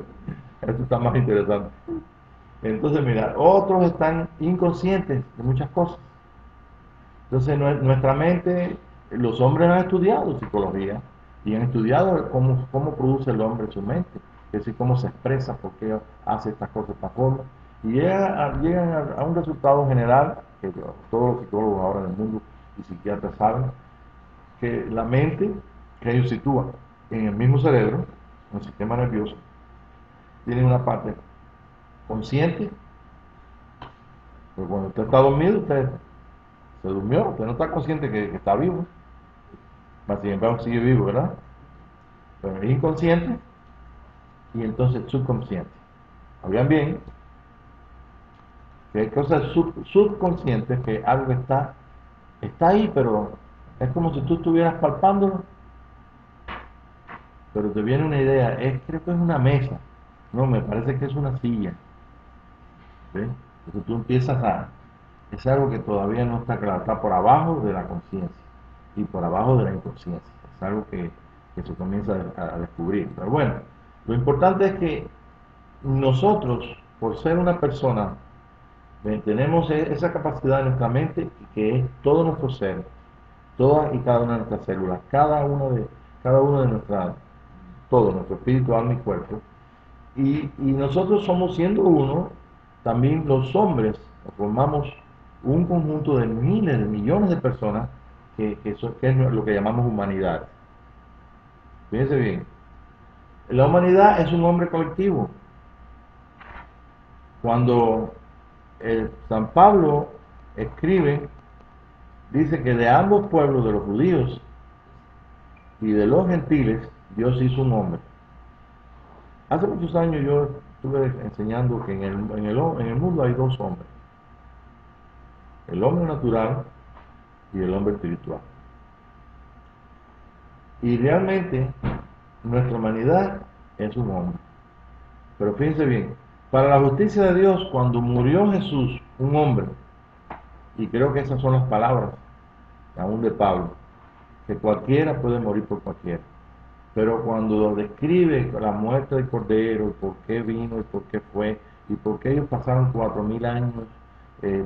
esto está más interesante. Entonces, mira, otros están inconscientes de muchas cosas. Entonces, nuestra mente, los hombres han estudiado psicología y han estudiado cómo produce el hombre su mente, es decir, cómo se expresa, por qué hace estas cosas de esta forma, y llegan a un resultado general, que todos los psicólogos ahora en el mundo y psiquiatras saben, que la mente, que ellos sitúan en el mismo cerebro, en el sistema nervioso, tiene una parte consciente, pero cuando usted está dormido, usted se durmió, usted no está consciente que está vivo, mas sin embargo sigue vivo, ¿verdad? Pero es inconsciente y entonces subconsciente. Oigan bien, que hay cosas subconscientes, que algo está ahí, pero es como si tú estuvieras palpándolo, pero te viene una idea, creo que es una mesa, no, me parece que es una silla, ¿sí? Entonces tú empiezas es algo que todavía no está claro, está por abajo de la conciencia y por abajo de la inconsciencia. Es algo que se comienza a descubrir. Pero bueno, lo importante es que nosotros, por ser una persona, tenemos esa capacidad en nuestra mente que es todo nuestro ser, todas y cada una de nuestras células, cada uno de nuestras, todo, nuestro espíritu, alma y cuerpo. Y nosotros somos siendo uno, también los hombres formamos un conjunto de miles, de millones de personas que es lo que llamamos humanidad. Fíjense bien, la humanidad es un hombre colectivo. Cuando San Pablo escribe, dice que de ambos pueblos, de los judíos y de los gentiles, Dios hizo un hombre. Hace muchos años yo estuve enseñando que en el mundo hay dos hombres, el hombre natural y el hombre espiritual. Y realmente nuestra humanidad es un hombre. Pero fíjense bien, para la justicia de Dios, cuando murió Jesús, un hombre, y creo que esas son las palabras aún de Pablo, que cualquiera puede morir por cualquiera. Pero cuando describe la muerte del Cordero, y por qué vino, y por qué fue, y por qué ellos pasaron 4000 años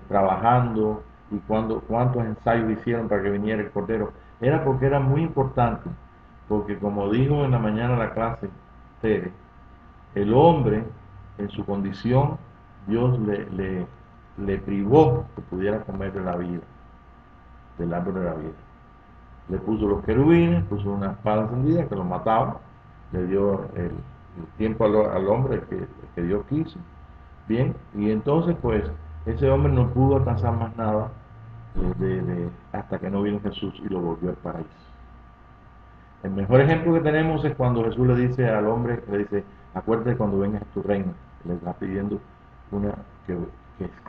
trabajando, y cuántos ensayos hicieron para que viniera el Cordero, era porque era muy importante, porque como dijo en la mañana la clase Tere, el hombre en su condición, Dios le privó que pudiera comer de la vida, del árbol de la vida. Le puso los querubines, puso una espada encendida que lo mataba, le dio el tiempo al hombre que Dios quiso, bien, y entonces pues ese hombre no pudo alcanzar más nada hasta que no vino Jesús y lo volvió al paraíso. El mejor ejemplo que tenemos es cuando Jesús le dice al hombre, le dice, acuérdate cuando vengas a tu reino, le está pidiendo que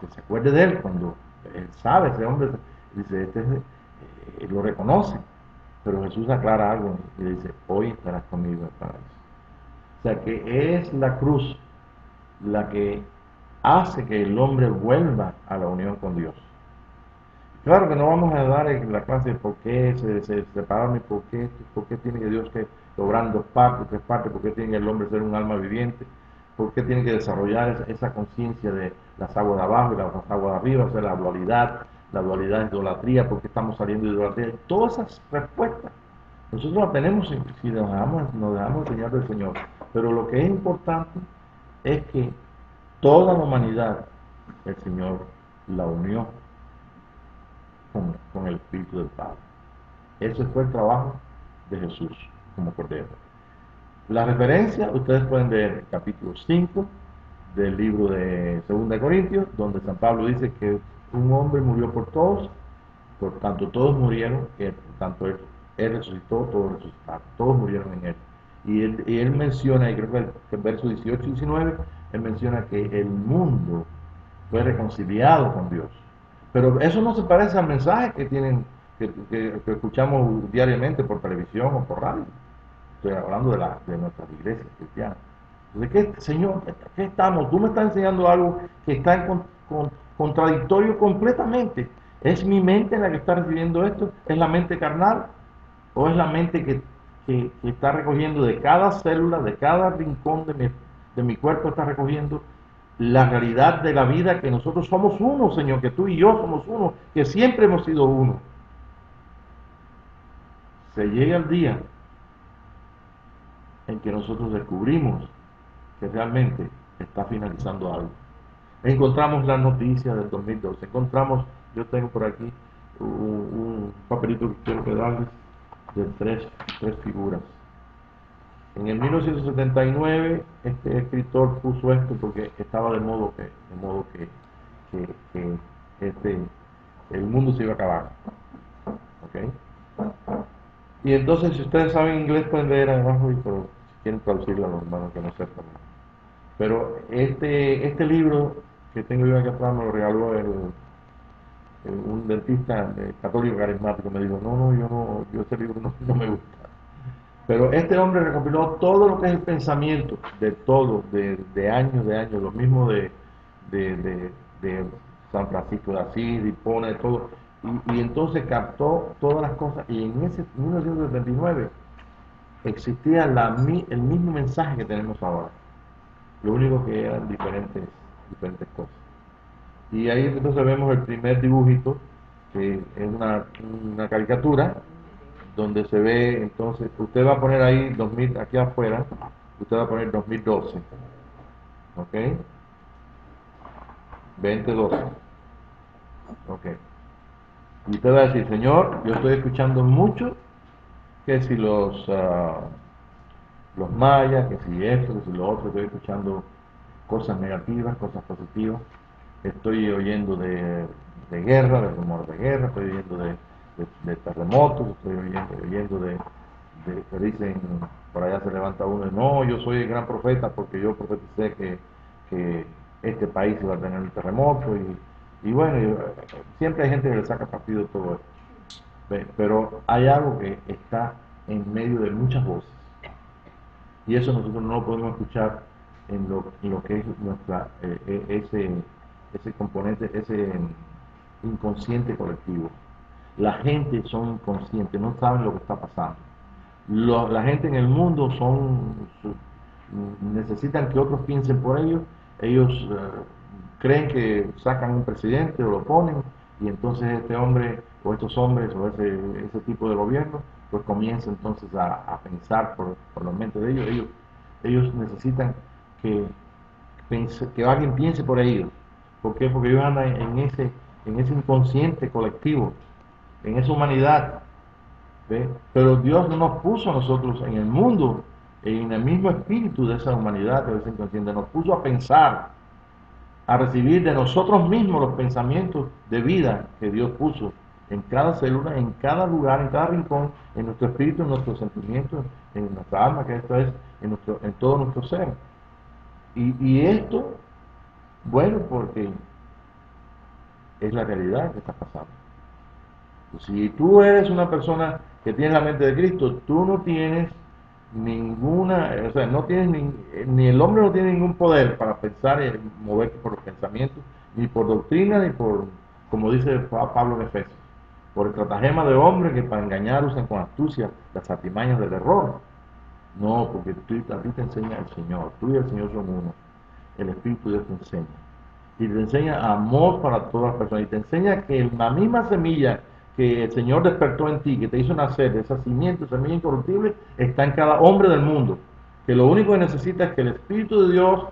se acuerde de él, cuando él sabe, ese hombre dice, lo reconoce, pero Jesús aclara algo y le dice, hoy estarás conmigo en el paraíso. O sea que es la cruz la que hace que el hombre vuelva a la unión con Dios. Claro que no vamos a dar en la clase de por qué se separaron y por qué tiene que Dios que obrar en 2 partes, 3 partes, por qué tiene el hombre ser un alma viviente, por qué tiene que desarrollar esa conciencia de las aguas de abajo y las aguas de arriba, o sea, la dualidad es idolatría, por qué estamos saliendo de idolatría. Todas esas respuestas nosotros las tenemos si nos dejamos enseñar del Señor. Pero lo que es importante es que toda la humanidad, el Señor la unió con el Espíritu del Padre. Ese fue el trabajo de Jesús como Cordero. La referencia, ustedes pueden ver el capítulo 5 del libro de 2 Corintios, donde San Pablo dice que un hombre murió por todos, por tanto todos murieron, que por tanto él resucitó, todos resucitaron, todos murieron en él. Y él menciona, y creo que el verso 18 y 19, él menciona que el mundo fue reconciliado con Dios. Pero eso no se parece al mensaje que escuchamos diariamente por televisión o por radio. Estoy hablando de nuestras iglesias cristianas. ¿De qué, Señor? ¿Qué estamos? Tú me estás enseñando algo que está en contradictorio completamente. ¿Es mi mente la que está recibiendo esto? ¿Es la mente carnal? ¿O es la mente que está recogiendo de cada célula, de cada rincón de mi cuerpo, está recogiendo la realidad de la vida, que nosotros somos uno, Señor, que tú y yo somos uno, que siempre hemos sido uno? Se llega el día en que nosotros descubrimos que realmente está finalizando algo. Encontramos las noticias del 2012, yo tengo por aquí un papelito que quiero que darles de tres figuras. En el 1979 este escritor puso esto porque estaba de modo que el mundo se iba a acabar. ¿Okay? Y entonces, si ustedes saben inglés, pueden leer abajo, pero si quieren traducirlo a los hermanos que no sepan. Pero este libro que tengo yo aquí atrás me lo regaló un dentista católico carismático. Me dijo, yo este libro no me gusta. Pero este hombre recopiló todo lo que es el pensamiento de todo, de años, lo mismo de San Francisco de Asís, dispone de todo, y entonces captó todas las cosas, y en ese 1979 existía el mismo mensaje que tenemos ahora, lo único que eran diferentes cosas. Y ahí entonces vemos el primer dibujito, que es una caricatura, donde se ve, entonces, usted va a poner ahí 2000, aquí afuera, usted va a poner 2012, ¿ok? 2012, ok. Y usted va a decir, Señor, yo estoy escuchando mucho, que si los mayas, que si esto, que si lo otro, estoy escuchando cosas negativas, cosas positivas, estoy oyendo de guerra, de rumor de guerra, estoy oyendo de terremotos, estoy oyendo que dicen, por allá se levanta uno y no, yo soy el gran profeta porque yo profeticé que este país iba a tener un terremoto y bueno, siempre hay gente que le saca partido de todo esto. Pero hay algo que está en medio de muchas voces y eso nosotros no lo podemos escuchar en lo que es ese componente, ese inconsciente colectivo. La gente son inconscientes, no saben lo que está pasando. La gente en el mundo necesitan que otros piensen por ellos creen que sacan un presidente o lo ponen y entonces este hombre o estos hombres o ese tipo de gobierno pues comienza entonces a pensar por la mente de ellos necesitan que, que alguien piense por ellos. ¿Por qué? Porque ellos andan en ese inconsciente colectivo, en esa humanidad. ¿Ve? Pero Dios no nos puso a nosotros en el mundo, en el mismo espíritu de esa humanidad, de ese inconsciente, nos puso a pensar, a recibir de nosotros mismos los pensamientos de vida que Dios puso en cada célula, en cada lugar, en cada rincón, en nuestro espíritu, en nuestros sentimientos, en nuestra alma, que esto es en todo nuestro ser. Y esto, bueno, porque es la realidad que está pasando. Si tú eres una persona que tiene la mente de Cristo, tú no tienes ninguna, o sea, no tienes ni el hombre no tiene ningún poder para pensar y moverte por los pensamientos, ni por doctrina, ni por, como dice Pablo en Efesios, por el estratagema de hombre que para engañar usan con astucia las artimañas del error. No, porque a ti te enseña el Señor, tú y el Señor son uno, el Espíritu de Dios te enseña. Y te enseña amor para todas las personas, y te enseña que la misma semilla que el Señor despertó en ti, que te hizo nacer, esa simiente, semilla incorruptible, está en cada hombre del mundo. Que lo único que necesita es que el Espíritu de Dios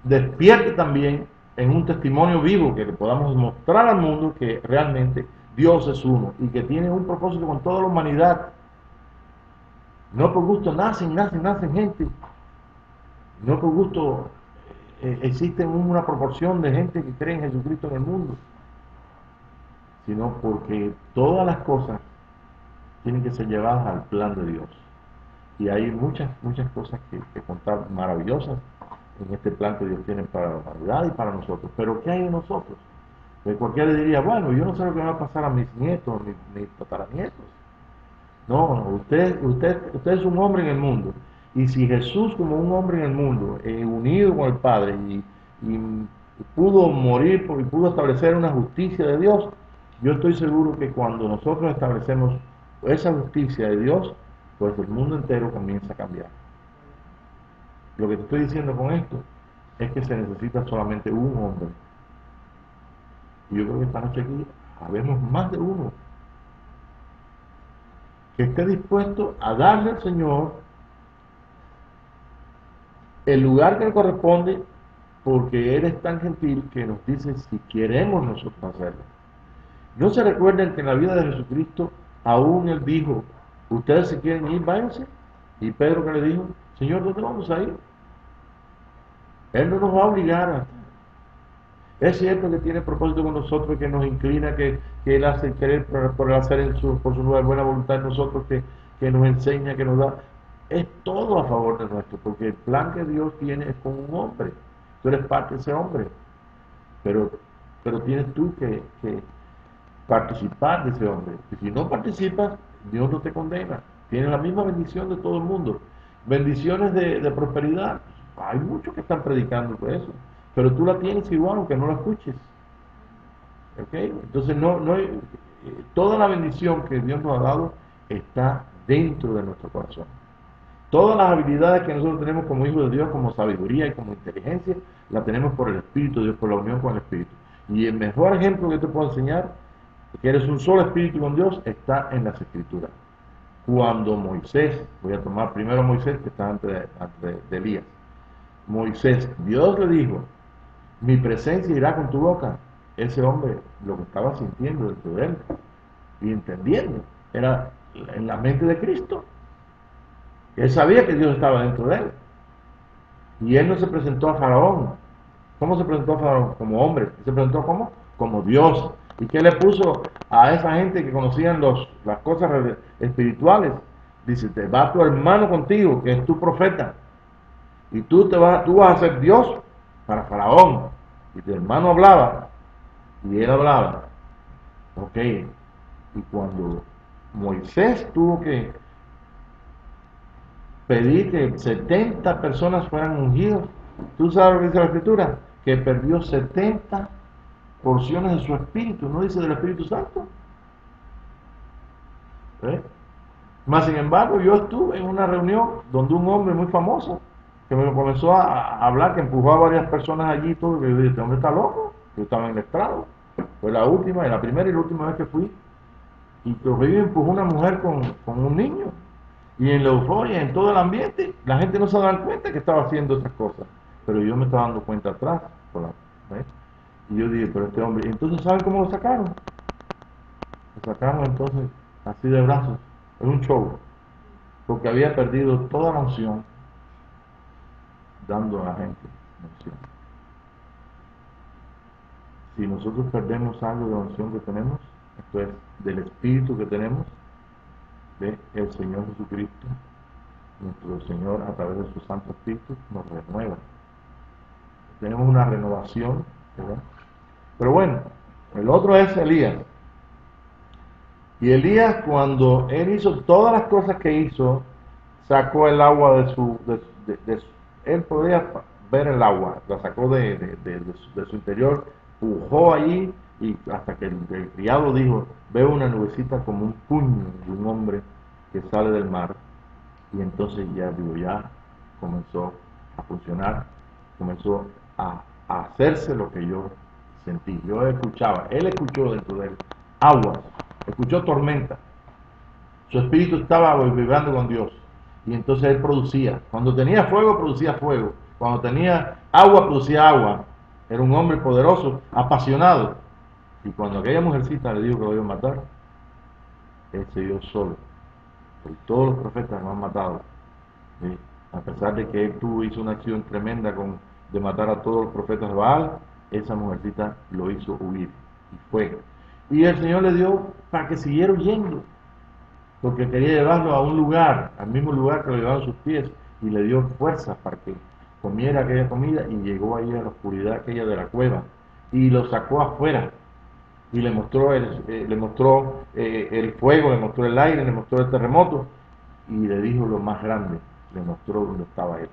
despierte también en un testimonio vivo, que le podamos mostrar al mundo que realmente Dios es uno y que tiene un propósito con toda la humanidad. No por gusto nacen gente, no por gusto existe una proporción de gente que cree en Jesucristo en el mundo, sino porque todas las cosas tienen que ser llevadas al plan de Dios. Y hay muchas cosas que contar maravillosas en este plan que Dios tiene para la humanidad y para nosotros. Pero ¿qué hay de nosotros? Pues cualquiera diría, bueno, yo no sé lo que va a pasar a mis nietos, mis tataranietos. No, usted es un hombre en el mundo. Y si Jesús, como un hombre en el mundo, unido con el Padre, y pudo morir y pudo establecer una justicia de Dios, yo estoy seguro que cuando nosotros establecemos esa justicia de Dios, pues el mundo entero comienza a cambiar. Lo que te estoy diciendo con esto es que se necesita solamente un hombre. Y yo creo que esta noche aquí habemos más de uno que esté dispuesto a darle al Señor el lugar que le corresponde, porque Él es tan gentil que nos dice si queremos nosotros hacerlo. No se recuerden que en la vida de Jesucristo aún Él dijo, ustedes si quieren ir, váyanse. Y Pedro que le dijo, Señor, ¿dónde vamos a ir? Él no nos va a obligar a... Es cierto que tiene propósito con nosotros, que nos inclina, que Él hace querer por hacer por su buena voluntad en nosotros, que nos enseña, que nos da. Es todo a favor de nuestro, porque el plan que Dios tiene es con un hombre. Tú eres parte de ese hombre, pero, pero tienes tú que participar de ese hombre. Y si no participas, Dios no te condena. Tienes la misma bendición de todo el mundo. Bendiciones de prosperidad. Hay muchos que están predicando por eso, pero tú la tienes igual aunque no la escuches. ¿Ok? Entonces toda la bendición que Dios nos ha dado está dentro de nuestro corazón. Todas las habilidades que nosotros tenemos como hijos de Dios, como sabiduría y como inteligencia, la tenemos por el Espíritu de Dios, por la unión con el Espíritu. Y el mejor ejemplo que te puedo enseñar, que eres un solo Espíritu con Dios, está en las Escrituras. Cuando Moisés, voy a tomar primero a Moisés, que está antes de Elías. Moisés, Dios le dijo, mi presencia irá con tu boca. Ese hombre lo que estaba sintiendo dentro de él y entendiendo era en la mente de Cristo. Él sabía que Dios estaba dentro de él. Y él no se presentó a Faraón. ¿Cómo se presentó a Faraón? Como hombre. Se presentó como Dios. ¿Y qué le puso a esa gente que conocían las cosas espirituales? Dice, te va tu hermano contigo, que es tu profeta. Y tú vas a ser Dios para Faraón. Y tu hermano hablaba, y él hablaba. Ok. Y cuando Moisés tuvo que pedir que 70 personas fueran ungidos, ¿tú sabes lo que dice la Escritura? Que perdió 70 porciones de su espíritu, ¿no dice del Espíritu Santo? ¿Eh? Más sin embargo, yo estuve en una reunión donde un hombre muy famoso que me comenzó a hablar, que empujó a varias personas allí y todo, y yo dije, este hombre está loco. Yo estaba en el estrado. Fue la primera y la última vez que fui. Y todavía empujó una mujer con un niño. Y en la euforia, en todo el ambiente, la gente no se daba cuenta que estaba haciendo esas cosas. Pero yo me estaba dando cuenta atrás. ¿Ves? Y yo dije, pero este hombre, entonces ¿saben cómo lo sacaron? Lo sacaron entonces así de brazos. Es un show. Porque había perdido toda la unción dando a la gente unción. Si nosotros perdemos algo de la unción que tenemos, esto es del espíritu que tenemos, de el Señor Jesucristo, nuestro Señor a través de su Santo Espíritu nos renueva. Tenemos una renovación, ¿verdad? Pero bueno, el otro es Elías. Y Elías, cuando él hizo todas las cosas que hizo, sacó el agua él podía ver el agua, la sacó de su interior, pujó allí y hasta que el criado dijo, veo una nubecita como un puño de un hombre que sale del mar. Y entonces ya comenzó a funcionar, comenzó a hacerse lo que yo sentí. Yo escuchaba, él escuchó dentro de él aguas, escuchó tormenta. Su espíritu estaba vibrando con Dios. Y entonces él producía. Cuando tenía fuego, producía fuego. Cuando tenía agua, producía agua. Era un hombre poderoso, apasionado. Y cuando aquella mujercita le dijo que lo iba a matar, él se dio solo. Porque todos los profetas lo han matado. ¿Sí? A pesar de que él hizo una acción tremenda de matar a todos los profetas de Baal, esa mujercita lo hizo huir. Y fue. Y el Señor le dio para que siguiera huyendo. Porque quería llevarlo a un lugar, al mismo lugar que lo llevaban sus pies, y le dio fuerza para que comiera aquella comida, y llegó ahí a la oscuridad aquella de la cueva, y lo sacó afuera, y le mostró el fuego, le mostró el aire, le mostró el terremoto, y le dijo lo más grande, le mostró dónde estaba él.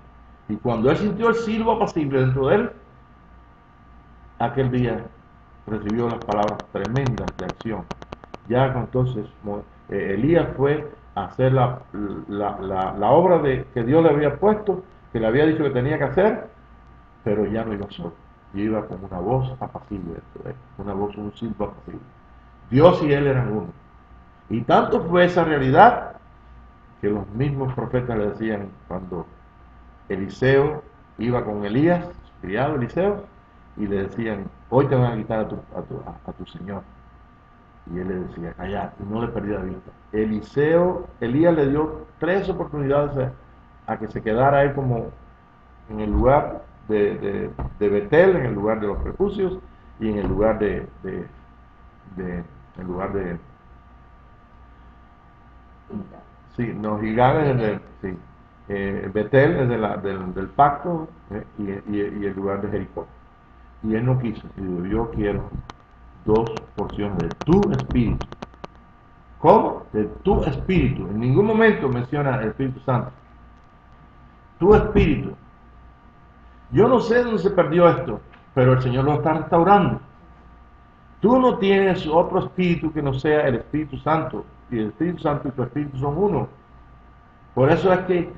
Y cuando él sintió el silbo apacible dentro de él, aquel día recibió las palabras tremendas de acción. Ya entonces Elías fue a hacer la obra que Dios le había puesto, que le había dicho que tenía que hacer, pero ya no iba solo. Y iba con una voz apacible dentro de él, un silbo apacible. Dios y él eran uno. Y tanto fue esa realidad que los mismos profetas le decían cuando Eliseo iba con Elías, su criado Eliseo, y le decían, hoy te van a quitar a tu señor. Y él le decía, callate, y no le perdía de vista. Elías le dio 3 oportunidades a que se quedara él como en el lugar de Betel, en el lugar de los prepucios, y en el lugar sí, no, Gilgal sí, Betel es del pacto, y el lugar de Jericó. Y él no quiso, y dijo, yo quiero 2 porciones de tu espíritu. ¿Cómo? De tu espíritu. En ningún momento menciona el Espíritu Santo. Tu espíritu. Yo no sé dónde se perdió esto, pero el Señor lo está restaurando. Tú no tienes otro espíritu que no sea el Espíritu Santo, y el Espíritu Santo y tu espíritu son uno. Por eso es que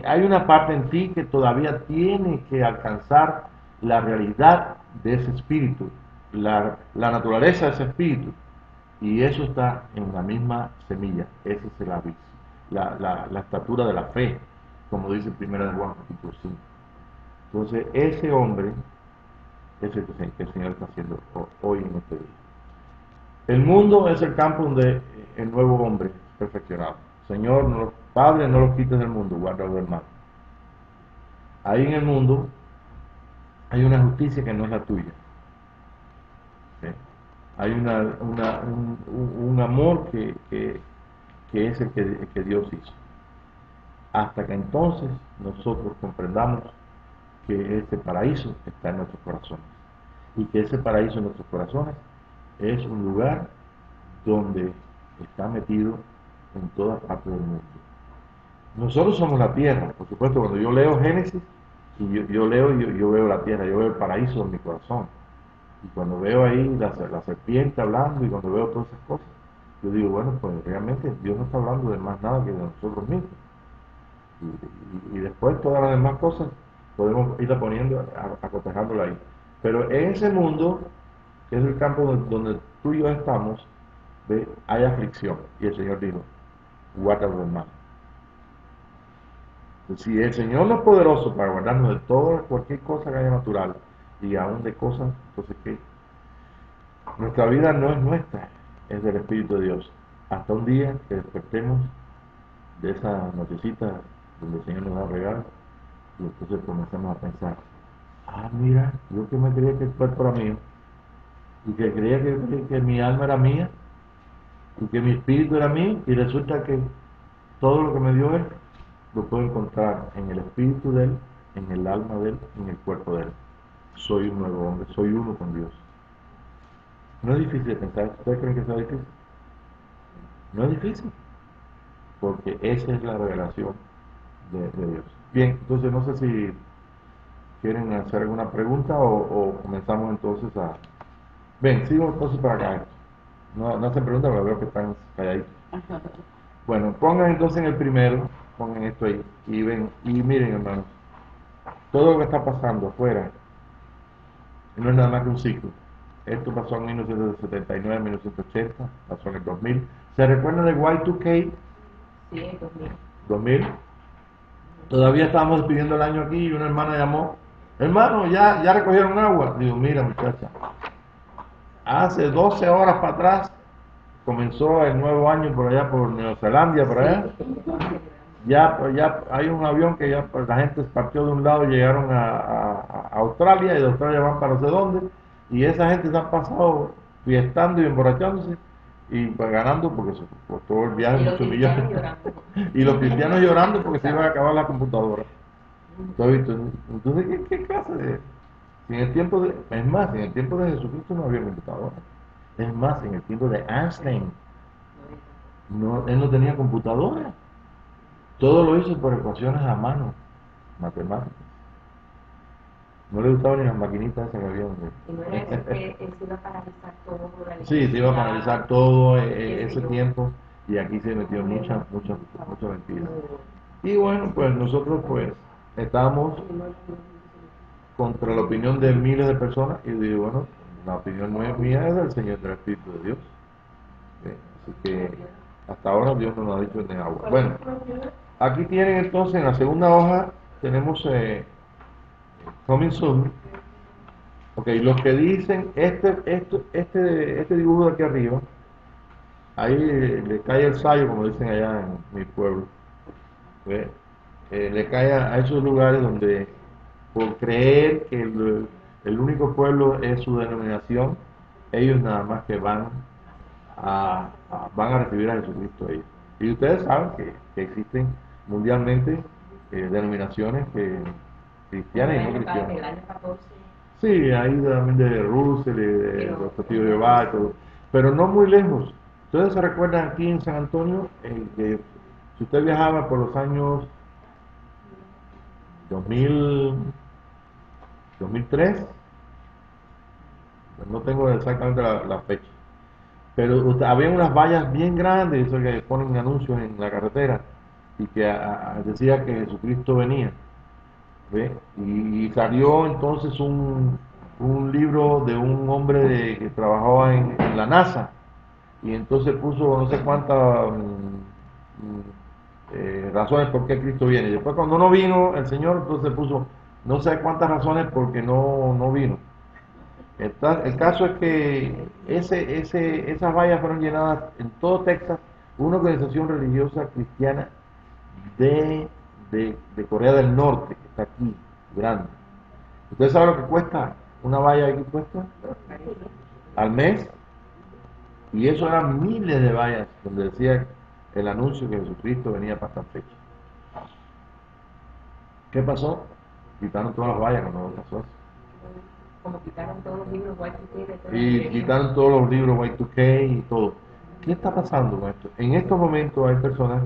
hay una parte en ti que todavía tiene que alcanzar la realidad de ese espíritu, la naturaleza de ese espíritu. Y eso está en la misma semilla. Esa es la estatura de la fe, como dice 1 Juan capítulo 5. Entonces, ese hombre es el que el Señor está haciendo hoy en este día. El mundo es el campo donde el nuevo hombre es perfeccionado. Señor, no, Padre, no lo quites del mundo, guárdalo del mal. Ahí en el mundo hay una justicia que no es la tuya. ¿Sí? Hay un amor que es el que Dios hizo. Hasta que entonces nosotros comprendamos que este paraíso está en nuestros corazones. Y que ese paraíso en nuestros corazones es un lugar donde está metido en toda parte del mundo. Nosotros somos la tierra, por supuesto. Cuando yo leo Génesis y yo leo, yo veo la tierra, yo veo el paraíso en mi corazón, y cuando veo ahí la serpiente hablando y cuando veo todas esas cosas, yo digo, bueno, pues realmente Dios no está hablando de más nada que de nosotros mismos, y después todas las demás cosas podemos irla poniendo, acotejándola ahí. Pero en ese mundo, que es el campo donde tú y yo estamos, ¿ve? Hay aflicción, y el Señor dijo, guárdalo del mal. Si el Señor no es poderoso para guardarnos de todo, cualquier cosa que haya natural, y aún de cosas, entonces que nuestra vida no es nuestra, es del Espíritu de Dios. Hasta un día que despertemos de esa nochecita donde el Señor nos da un regalo, y entonces comenzamos a pensar, mira, yo que me creía que el cuerpo era mío, y que creía que mi alma era mía, y que mi espíritu era mío, y resulta que todo lo que me dio Él lo puedo encontrar en el espíritu de Él, en el alma de Él, en el cuerpo de Él. Soy un nuevo hombre, soy uno con Dios. No es difícil de pensar. ¿Ustedes creen que sea difícil? No es difícil, porque esa es la revelación de Dios. Bien, entonces no sé si quieren hacer alguna pregunta o comenzamos entonces a... Ven, sigo entonces para acá. No hacen preguntas, pero veo que están calladitos. Bueno, pongan entonces en el primero, pongan esto ahí, y ven, y miren, hermanos, todo lo que está pasando afuera no es nada más que un ciclo. Esto pasó en 1979, 1980, pasó en el 2000. ¿Se recuerdan del Y2K? Sí, 2000. 2000. Todavía estábamos despidiendo el año aquí y una hermana llamó, hermano, ya recogieron agua. Digo, mira muchacha, hace 12 horas para atrás comenzó el nuevo año por allá por Nueva Zelanda, por allá. Ya hay un avión que ya pues, la gente partió de un lado y llegaron a Australia, y de Australia van para no sé dónde, y esa gente se han pasado fiestando y emborrachándose y pues, ganando porque se costó el viaje muchos millones. Y los cristianos llorando porque se iba a acabar la computadora. Entonces, ¿qué clase de...? Si en el tiempo de... Es más, en el tiempo de Jesucristo no había computadora. Es más, en el tiempo de Einstein, él no tenía computadora. Todo lo hizo por ecuaciones a mano, matemáticas. No le gustaban ni las maquinitas esas que había. Y no era eso que él se iba a paralizar todo. Sí, se iba a paralizar todo ese tiempo, y aquí se metió mucha mentira. Y bueno, pues nosotros pues estamos contra la opinión de miles de personas, y digo, bueno, la opinión no es mía, es del Señor, del Espíritu de Dios. Así que hasta ahora Dios no nos ha dicho de agua. Bueno, aquí tienen entonces en la segunda hoja, tenemos Coming Soon. Ok, los que dicen este dibujo de aquí arriba, ahí le cae el sayo, como dicen allá en mi pueblo. ¿Ve? Le cae a esos lugares donde, por creer que el único pueblo es su denominación, ellos nada más que van a recibir a Jesucristo ellos. Y ustedes saben que existen mundialmente denominaciones cristianas y no cristianas. Sí, ahí también de Russell, de los testigos de Jehová y todo. Pero no muy lejos. Ustedes se recuerdan aquí en San Antonio, que si usted viajaba por los años 2000, 2003, no tengo exactamente la fecha. Pero había unas vallas bien grandes, eso que ponen anuncios en la carretera, y que decía que Jesucristo venía. ¿Ve? Y salió entonces un libro de un hombre que trabajaba en la NASA, y entonces puso no sé cuántas razones por qué Cristo viene. Y después cuando no vino el Señor, entonces puso no sé cuántas razones porque no vino. El caso es que esas vallas fueron llenadas en todo Texas, una organización religiosa cristiana de, de Corea del Norte, que está aquí, grande. ¿Ustedes saben lo que cuesta una valla aquí cuesta? Al mes. Y eso eran miles de vallas donde decía el anuncio que Jesucristo venía para esta fecha. ¿Qué pasó? Quitaron todas las vallas cuando pasó eso. Como quitaron todos los libros Y2K de todas Y quitaron todos los libros Y2K y todo. ¿Qué está pasando con esto? En estos momentos hay personas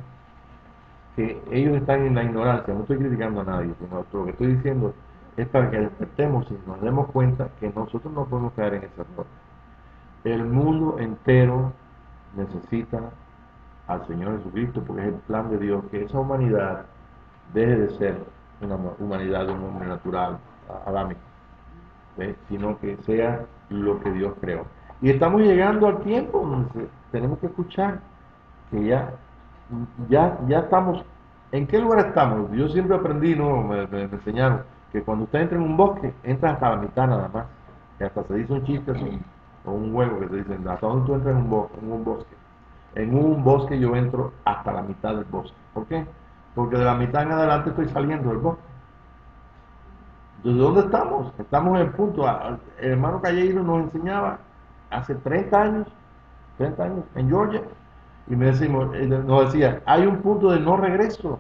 que ellos están en la ignorancia, no estoy criticando a nadie, sino lo que estoy diciendo es para que despertemos y nos demos cuenta que nosotros no podemos caer en ese error. El mundo entero necesita al Señor Jesucristo porque es el plan de Dios que esa humanidad deje de ser una humanidad de un hombre natural, adámico, sino que sea lo que Dios creó. Y estamos llegando al tiempo donde tenemos que escuchar que ya estamos. ¿En qué lugar estamos? Yo siempre aprendí, ¿no? Me enseñaron que cuando usted entra en un bosque, entra hasta la mitad nada más. Que hasta se dice un chiste así, o un juego que se dice, hasta donde tú entras en un bosque. En un bosque yo entro hasta la mitad del bosque. ¿Por qué? Porque de la mitad en adelante estoy saliendo del bosque. Entonces, ¿dónde estamos? Estamos en el punto. El hermano Calleiro nos enseñaba hace 30 años en Georgia, y nos decía, hay un punto de no regreso.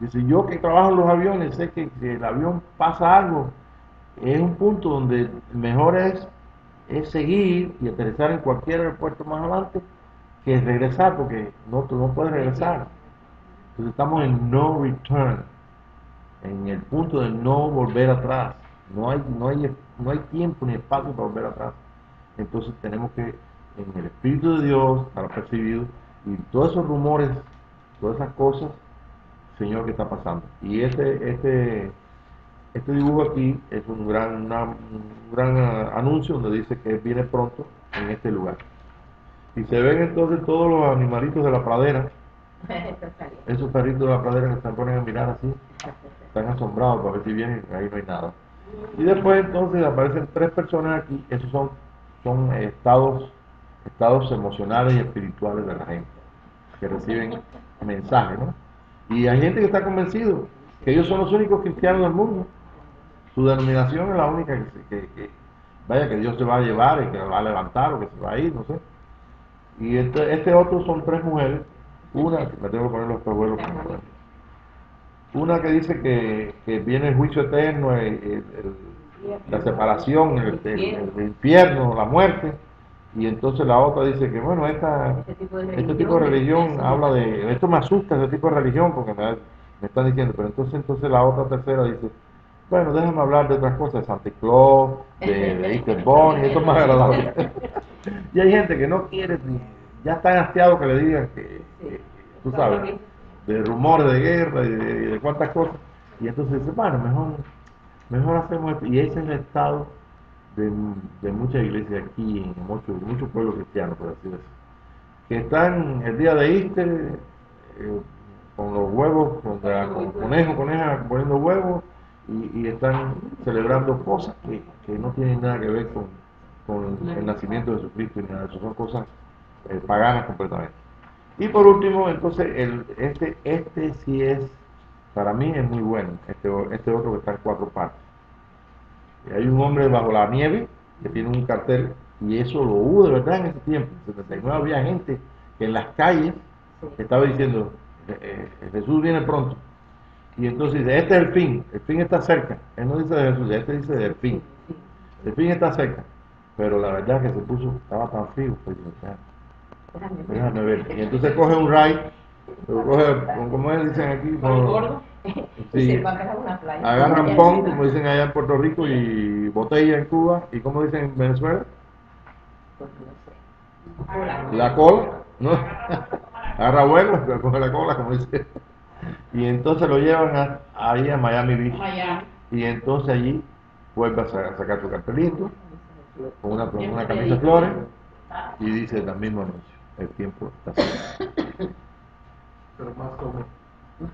Dice, yo que trabajo en los aviones, sé que si el avión pasa algo, es un punto donde mejor es seguir y aterrizar en cualquier aeropuerto más adelante que regresar, porque tú no puedes regresar. Entonces estamos en no return, en el punto de no volver atrás. No hay tiempo ni espacio para volver atrás. Entonces tenemos que, en el Espíritu de Dios, estar percibido, y todos esos rumores, todas esas cosas, Señor, ¿qué está pasando? Y este dibujo aquí es un gran anuncio donde dice que viene pronto en este lugar. Y se ven entonces todos los animalitos de la pradera, esos perritos de la pradera que se ponen a mirar así, están asombrados para ver si vienen, ahí no hay nada. Y después entonces aparecen tres personas aquí, esos son estados emocionales y espirituales de la gente, que reciben mensajes, ¿no? Y hay gente que está convencido que ellos son los únicos cristianos del mundo. Su denominación es la única vaya, que Dios se va a llevar y que va a levantar o que se va a ir, no sé. Y este otro son tres mujeres, me tengo que poner los espejuelos. Una que dice que viene el juicio eterno, la separación, el infierno, la muerte. Y entonces la otra dice que, bueno, este tipo de religión habla de, esto me asusta, este tipo de religión, porque me están diciendo, pero entonces la otra tercera dice, bueno, déjame hablar de otras cosas, de Santa Claus, de Easter Bunny, esto es más agradable. Y hay gente que no quiere, ya están hastiados que le digan que tú sabes, de rumores de guerra y de cuántas cosas. Y entonces dice, bueno, mejor hacemos esto. Y ese es el estado de muchas iglesias aquí, en muchos pueblos cristianos, por así decirlo, que están el día de Easter con los huevos, con coneja poniendo huevos, y están celebrando cosas que no tienen nada que ver con el nacimiento de Jesucristo y nada de eso, son cosas paganas completamente. Y por último, entonces, este sí es, para mí es muy bueno, este otro que está en cuatro partes. Y hay un hombre bajo la nieve que tiene un cartel, y eso lo hubo de verdad en ese tiempo. En 79 había gente que en las calles estaba diciendo, Jesús viene pronto. Y entonces dice, este es el fin está cerca. Él no dice de Jesús, este dice del fin. El fin está cerca. Pero la verdad que estaba tan frío, pues déjame ver. Y entonces coge un ride Lo coge, como dicen aquí, Por el gordo. Y sí, se va a quedar una playa. agarran pon, como dicen allá en Puerto Rico, y botella en Cuba, y como dicen en Venezuela, Pues no sé. Hola. la cola, ¿no? Agarra vuelo, coge la cola, como dice. Y entonces lo llevan ahí a Miami Beach. Miami. Y entonces allí vuelve a sacar su cartelito, con una camisa de flores, y dice el mismo anuncio: el tiempo está cerca. Pero más joven.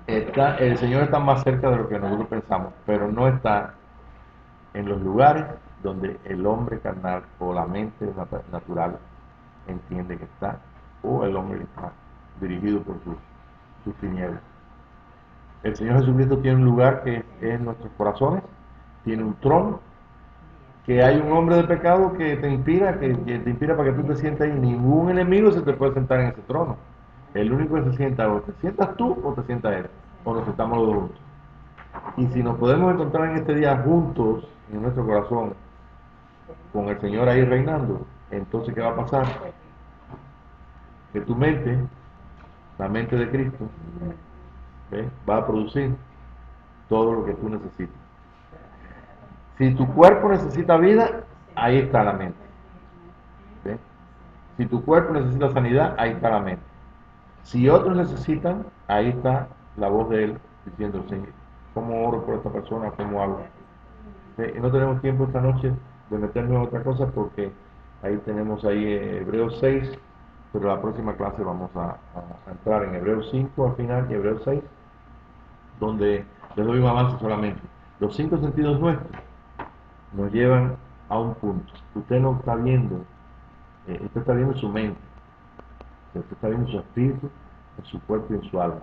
El Señor está más cerca de lo que nosotros pensamos, pero no está en los lugares donde el hombre carnal o la mente natural entiende que está, o el hombre que está dirigido por sus tinieblas. El Señor Jesucristo tiene un lugar que es en nuestros corazones, tiene un trono, que hay un hombre de pecado que te inspira, que te inspira para que tú te sientas ahí. Ningún enemigo se te puede sentar en ese trono. El único que se sienta, o te sientas tú o te sienta él, o nos sentamos los dos juntos. Y si nos podemos encontrar en este día juntos, en nuestro corazón, con el Señor ahí reinando, entonces ¿qué va a pasar? Que tu mente, la mente de Cristo, ¿ves?, va a producir todo lo que tú necesitas. Si tu cuerpo necesita vida, ahí está la mente. ¿Ves? Si tu cuerpo necesita sanidad, ahí está la mente. Si otros necesitan, ahí está la voz de Él diciendo: Señor, ¿cómo oro por esta persona? ¿Cómo hago? Y no tenemos tiempo esta noche de meternos en otra cosa, porque ahí tenemos ahí Hebreos 6, pero la próxima clase vamos a entrar en Hebreos 5 al final y Hebreos 6, donde les doy un avance solamente. Los 5 sentidos nuestros nos llevan a un punto. Usted no está viendo, usted está viendo su mente, usted está viendo su espíritu, en su cuerpo y en su alma.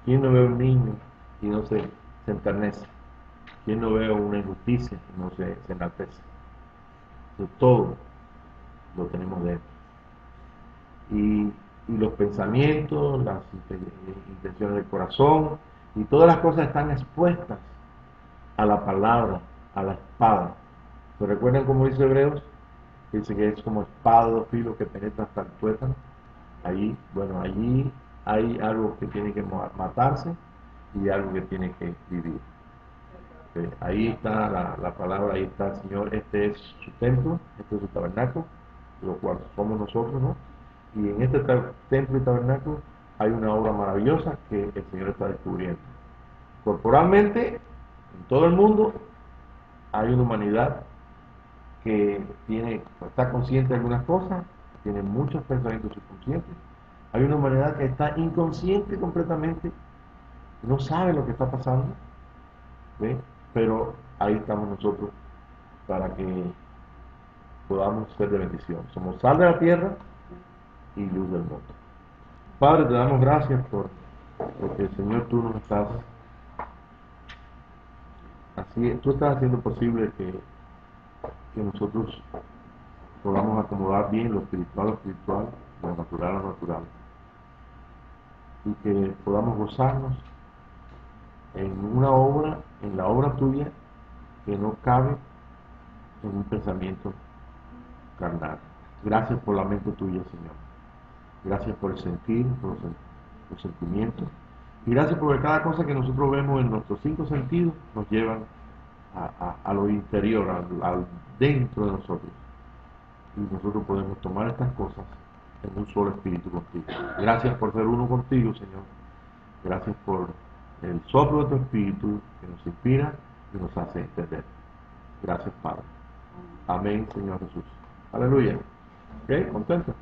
¿Quién no ve a un niño y no se enternece? ¿Quién no ve una injusticia y no se enaltece? Entonces, todo lo tenemos dentro. Y los pensamientos, las intenciones del corazón y todas las cosas están expuestas a la palabra, a la espada. ¿Se recuerdan cómo dice Hebreos? Dice que es como espada de dos filos que penetra hasta el tuétano. Allí, bueno, allí hay algo que tiene que matarse y algo que tiene que vivir. Ahí está la palabra, ahí está el Señor. Este es su templo, este es su tabernáculo, lo cual somos nosotros, ¿no? Y en este templo y tabernáculo hay una obra maravillosa que el Señor está descubriendo. Corporalmente, en todo el mundo, hay una humanidad que está consciente de algunas cosas, tiene muchos pensamientos subconscientes. Hay una humanidad que está inconsciente completamente, no sabe lo que está pasando, ¿ve? Pero ahí estamos nosotros para que podamos ser de bendición. Somos sal de la tierra y luz del mundo. Padre, te damos gracias porque, Señor, tú nos estás tú estás haciendo posible que nosotros podamos acomodar bien lo espiritual a lo espiritual, lo natural a lo natural, y que podamos gozarnos en una obra, en la obra tuya, que no cabe en un pensamiento carnal. Gracias por la mente tuya, Señor. Gracias por el sentir, por los sentimientos. Y gracias porque cada cosa que nosotros vemos en nuestros 5 sentidos nos llevan a lo interior, al dentro de nosotros. Y nosotros podemos tomar estas cosas en un solo espíritu contigo. Gracias por ser uno contigo, Señor. Gracias por el soplo de tu espíritu que nos inspira y nos hace entender. Gracias, Padre. Amén, Señor Jesús. Aleluya. ¿Ok? ¿Contento?